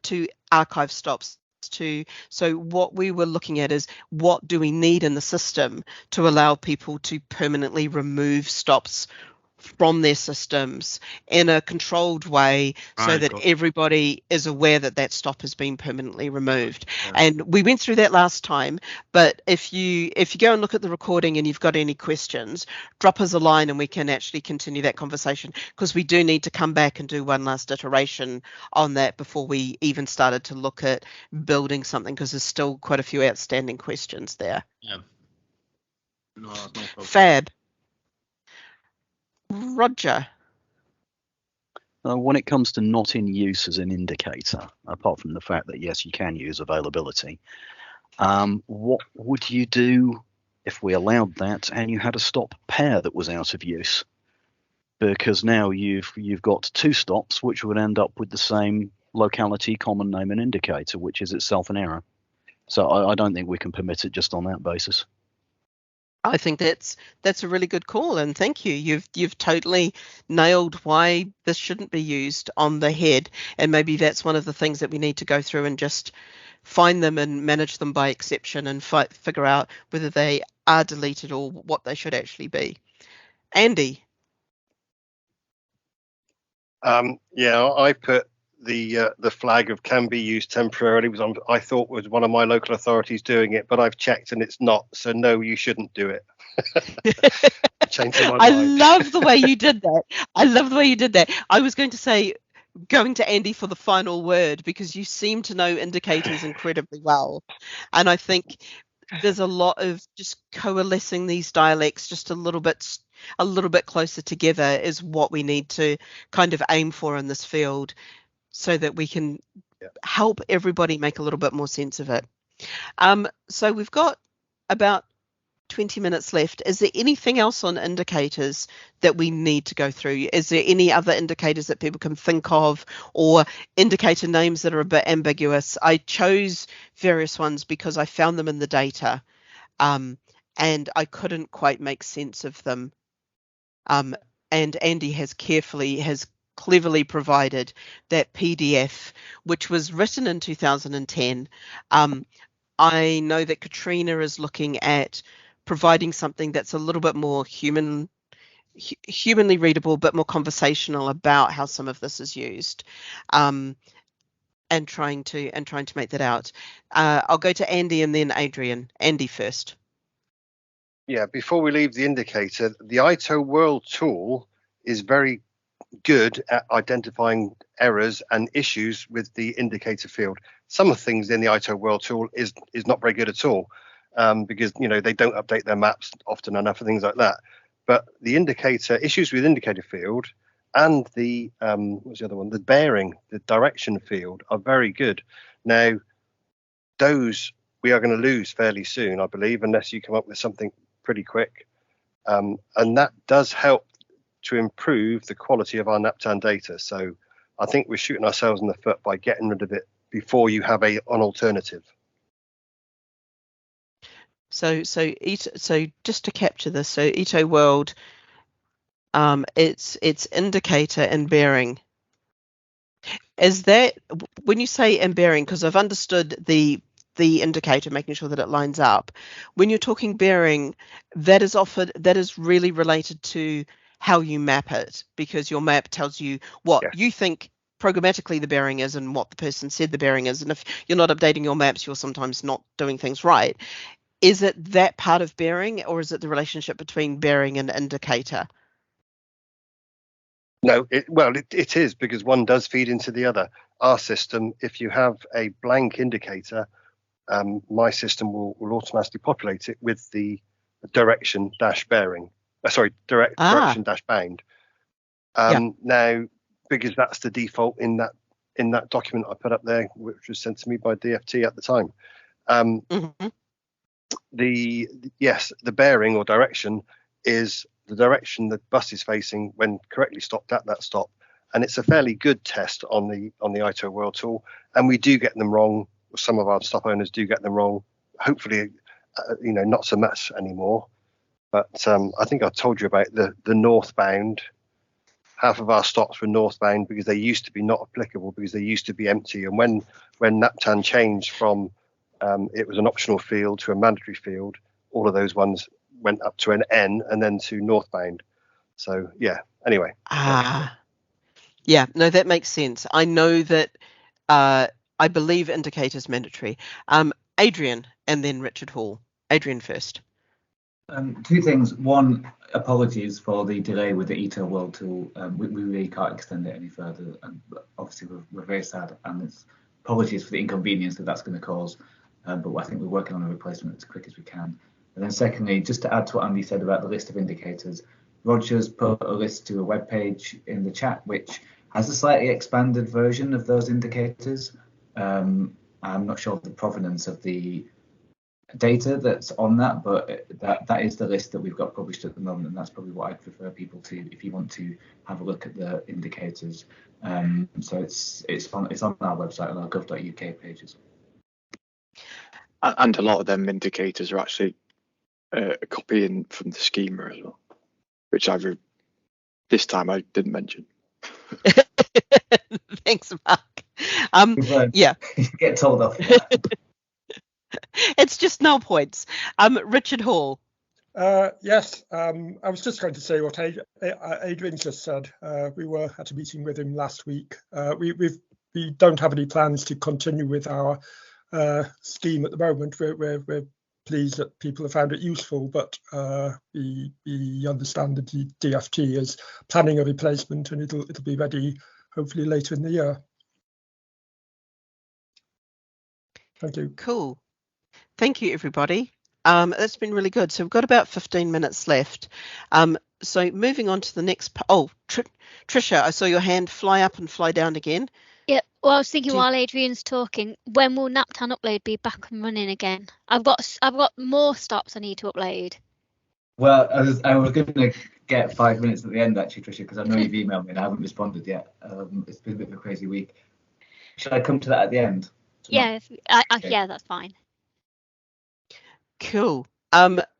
to archive stops. So what we were looking at is what do we need in the system to allow people to permanently remove stops from their systems in a controlled way, so that everybody is aware that that stop has been permanently removed. Yeah. And we went through that last time, but if you go and look at the recording and you've got any questions, drop us a line and we can actually continue that conversation, because we do need to come back and do one last iteration on that before we even started to look at building something, because there's still quite a few outstanding questions there. Yeah. No, that's no problem. Fab. Roger. When it comes to not in use as an indicator, apart from the fact that yes, you can use availability, what would you do if we allowed that and you had a stop pair that was out of use? Because now you've got two stops which would end up with the same locality, common name and indicator, which is itself an error. So I don't think we can permit it just on that basis. I think that's a really good call, and thank you. You've totally nailed why this shouldn't be used on the head, and maybe that's one of the things that we need to go through and just find them and manage them by exception and figure out whether they are deleted or what they should actually be. Andy. Yeah, I put the flag of can be used temporarily I thought was one of my local authorities doing it, but I've checked and it's not. So no, you shouldn't do it. Changing my mind. I love the way you did that. I was going to say, going to Andy for the final word, because you seem to know indicators incredibly well, and I think there's a lot of just coalescing these dialects just a little bit closer together is what we need to kind of aim for in this field, so that we can help everybody make a little bit more sense of it. So we've got about 20 minutes left. Is there anything else on indicators that we need to go through? Is there any other indicators that people can think of, or indicator names that are a bit ambiguous? I chose various ones because I found them in the data, and I couldn't quite make sense of them. And Andy has cleverly provided that PDF, which was written in 2010. I know that Katrina is looking at providing something that's a little bit more humanly readable, but more conversational about how some of this is used, and trying to make that out. I'll go to Andy and then Adrian. Andy first. Yeah, before we leave the indicator, the ITO World tool is very good at identifying errors and issues with the indicator field. Some of the things in the ITO World tool is not very good at all, because they don't update their maps often enough and things like that. But the indicator issues with indicator field and the what's the other one? The bearing, the direction field are very good. Now, those we are going to lose fairly soon, I believe, unless you come up with something pretty quick, and that does help to improve the quality of our NAPTAN data. So I think we're shooting ourselves in the foot by getting rid of it before you have an alternative. So just to capture this, so Ito World, it's indicator and bearing. Is that when you say and bearing? Because I've understood the indicator, making sure that it lines up. When you're talking bearing, that is really related to how you map it, because your map tells you what you think programmatically the bearing is and what the person said the bearing is. And if you're not updating your maps, you're sometimes not doing things right. Is it that part of bearing, or is it the relationship between bearing and indicator? No, it is, because one does feed into the other. Our system, if you have a blank indicator, my system will automatically populate it with the direction dash bearing. Direction dash bound. Now, because that's the default in that document I put up there, which was sent to me by DFT at the time. The bearing or direction is the direction the bus is facing when correctly stopped at that stop, and it's a fairly good test on the Ito World tool. And we do get them wrong. Some of our stop owners do get them wrong. Hopefully, not so much anymore. But I think I told you about the northbound. Half of our stops were northbound because they used to be not applicable, because they used to be empty. And when NAPTAN changed from it was an optional field to a mandatory field, all of those ones went up to an N and then to northbound. So anyway. No, that makes sense. I know that I believe indicator's mandatory. Adrian and then Richard Hall. Adrian first. Two things. One, apologies for the delay with the Ito World tool. We really can't extend it any further, and obviously we're very sad, and it's apologies for the inconvenience that's going to cause. But I think we're working on a replacement as quick as we can. And then secondly, just to add to what Andy said about the list of indicators, Roger's put a list to a web page in the chat which has a slightly expanded version of those indicators. I'm not sure of the provenance of the data that's on that, but that is the list that we've got published at the moment, and that's probably what I'd refer people to if you want to have a look at the indicators. So it's on our website, on our gov.uk pages. And a lot of them indicators are actually copying from the schema as well, which this time I didn't mention. Thanks, Mark. Get told off. It's just null points. Richard Hall. Yes, I was just going to say what Adrian just said. We were at a meeting with him last week. We don't have any plans to continue with our scheme at the moment. We're pleased that people have found it useful, but we understand that the DFT is planning a replacement, and it'll be ready hopefully later in the year. Thank you. Cool. Thank you, everybody. That's been really good. So we've got about 15 minutes left. So moving on to the next. Tricia, I saw your hand fly up and fly down again. Yep. Well, I was thinking while Adrian's talking, when will NAPTAN upload be back and running again? I've got more stops I need to upload. Well, I was going to get 5 minutes at the end actually, Tricia, because I know you've emailed me and I haven't responded yet. It's been a bit of a crazy week. Should I come to that at the end? Yeah, yeah, that's fine. Cool.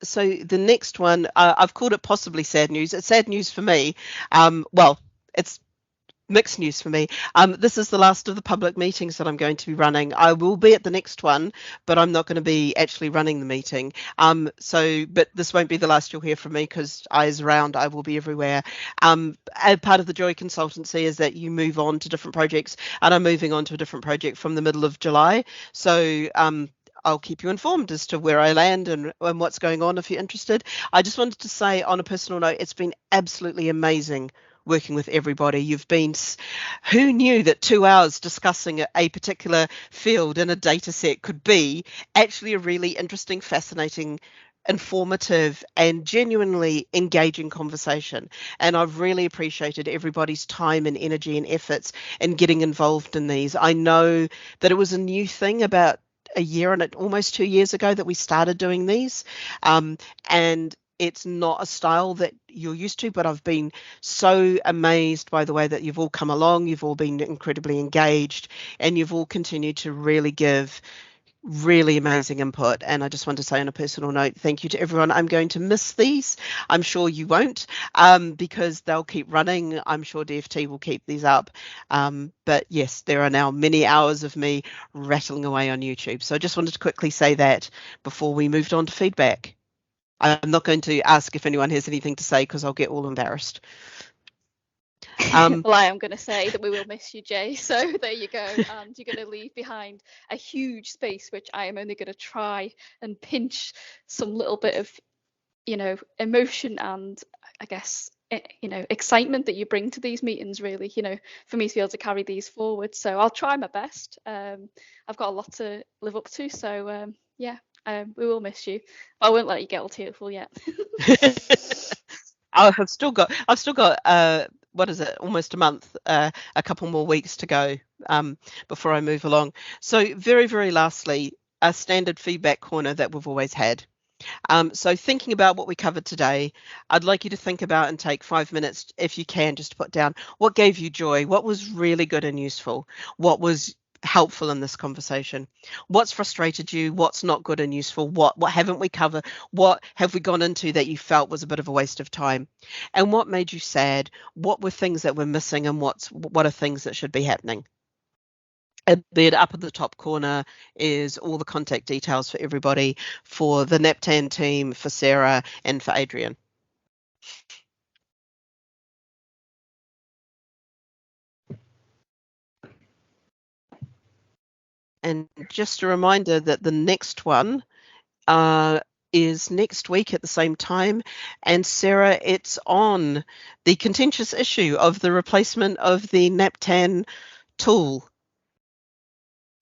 So the next one, I've called it possibly sad news. It's sad news for me. Well, it's mixed news for me. This is the last of the public meetings that I'm going to be running. I will be at the next one, but I'm not going to be actually running the meeting. But this won't be the last you'll hear from me, because eyes around, I will be everywhere. Part of the Joy consultancy is that you move on to different projects, and I'm moving on to a different project from the middle of July. So I'll keep you informed as to where I land and what's going on if you're interested. I just wanted to say on a personal note, it's been absolutely amazing working with everybody. You've been, who knew that 2 hours discussing a particular field in a data set could be actually a really interesting, fascinating, informative and genuinely engaging conversation. And I've really appreciated everybody's time and energy and efforts in getting involved in these. I know that it was a new thing about a year and almost 2 years ago that we started doing these, and it's not a style that you're used to, but I've been so amazed by the way that you've all come along. You've all been incredibly engaged, and you've all continued to really give Really amazing input, and I just want to say on a personal note, thank you to everyone. I'm going to miss these. I'm sure you won't, because they'll keep running. I'm sure DFT will keep these up, but yes, there are now many hours of me rattling away on YouTube. So I just wanted to quickly say that before we moved on to feedback. I'm not going to ask if anyone has anything to say because I'll get all embarrassed. Well, I am going to say that we will miss you, Jay. So there you go. And you're going to leave behind a huge space, which I am only going to try and pinch some little bit of, emotion and I guess, excitement that you bring to these meetings, really, for me to be able to carry these forward. So I'll try my best. I've got a lot to live up to. So yeah, we will miss you. But I won't let you get all tearful yet. I've still got what is it, almost a month, a couple more weeks to go before I move along. So very, very lastly, a standard feedback corner that we've always had. So thinking about what we covered today, I'd like you to think about and take 5 minutes, if you can, just to put down what gave you joy, what was really good and useful, what was helpful in this conversation, what's frustrated you, what's not good and useful, what haven't we covered, what have we gone into that you felt was a bit of a waste of time, and what made you sad, what were things that were missing, and what are things that should be happening. And then up at the top corner is all the contact details for everybody, for the NAPTAN team, for Sarah, and for Adrian. And just a reminder that the next one is next week at the same time. And Sarah, it's on the contentious issue of the replacement of the NAPTAN tool.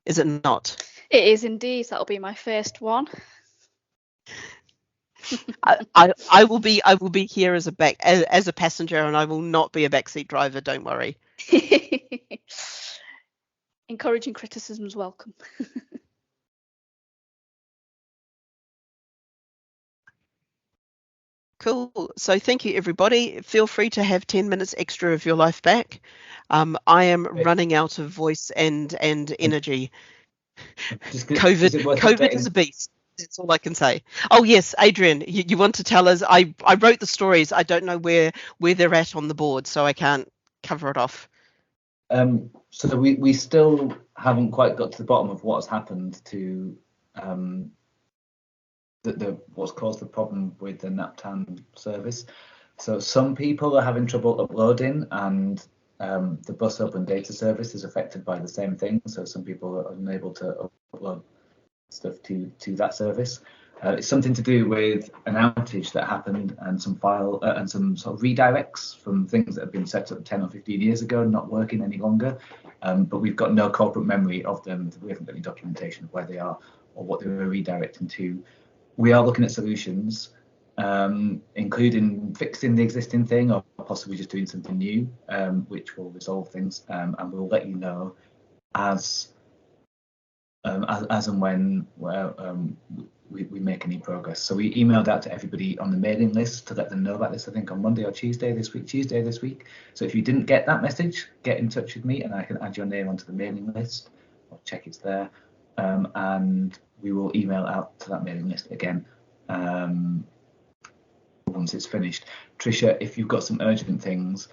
Is it not? It is indeed. That'll be my first one. I will be here as a passenger, and I will not be a backseat driver. Don't worry. Encouraging criticism is welcome. Cool. So thank you, everybody. Feel free to have 10 minutes extra of your life back. I am running out of voice and energy. COVID is a beast. That's all I can say. Oh yes, Adrian, you want to tell us? I wrote the stories. I don't know where they're at on the board, so I can't cover it off. So we still haven't quite got to the bottom of what's happened to what's caused the problem with the NAPTAN service. So some people are having trouble uploading, and the bus open data service is affected by the same thing. So some people are unable to upload stuff to that service. It's something to do with an outage that happened and some file and some sort of redirects from things that have been set up 10 or 15 years ago, not working any longer. But we've got no corporate memory of them. We haven't got any documentation of where they are or what they were redirecting to. We are looking at solutions, including fixing the existing thing or possibly just doing something new, which will resolve things. And we'll let you know as and when we make any progress. So we emailed out to everybody on the mailing list to let them know about this, I think on Monday or Tuesday this week. So if you didn't get that message, get in touch with me and I can add your name onto the mailing list or check it's there. And we will email out to that mailing list again once it's finished. Tricia, if you've got some urgent things,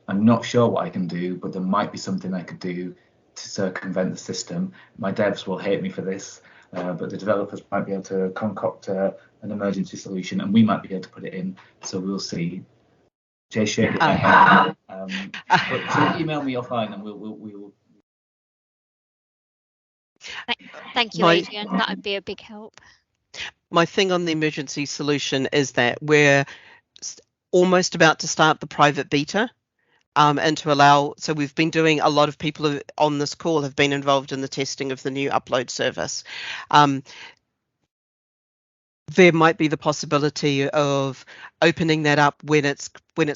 I'm not sure what I can do, but there might be something I could do to circumvent the system. My devs will hate me for this, but the developers might be able to concoct an emergency solution, and we might be able to put it in. So we'll see. Jay, shake it. But so email me offline, and we will. Thank you, Adrian. That would be a big help. My thing on the emergency solution is that we're almost about to start the private beta. And to allow, so we've been doing, a lot of people on this call have been involved in the testing of the new upload service. There might be the possibility of opening that up when it's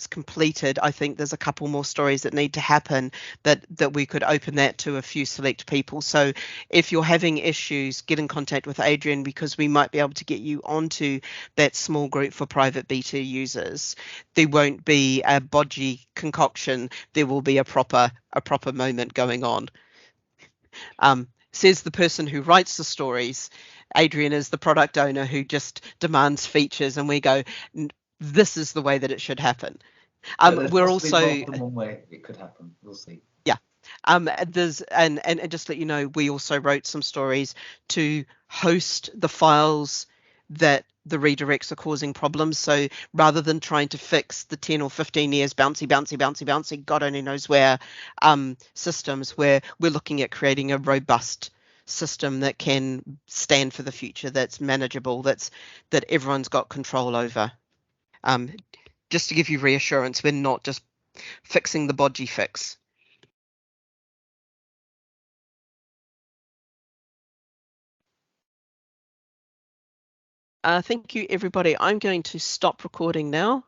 completed. I think there's a couple more stories that need to happen that we could open that to a few select people. So if you're having issues, get in contact with Adrian, because we might be able to get you onto that small group for private beta users. There won't be a bodgy concoction. There will be a proper moment going on. says the person who writes the stories. Adrian is the product owner who just demands features, and we go, this is the way that it should happen. We're also more than one way it could happen. We'll see. Yeah. There's and just let you know, we also wrote some stories to host the files that the redirects are causing problems. So rather than trying to fix the 10 or 15 years bouncy, God only knows where systems, where we're looking at creating a robust system that can stand for the future, that's manageable, that everyone's got control over. Just to give you reassurance, we're not just fixing the bodgy fix. Thank you, everybody. I'm going to stop recording now.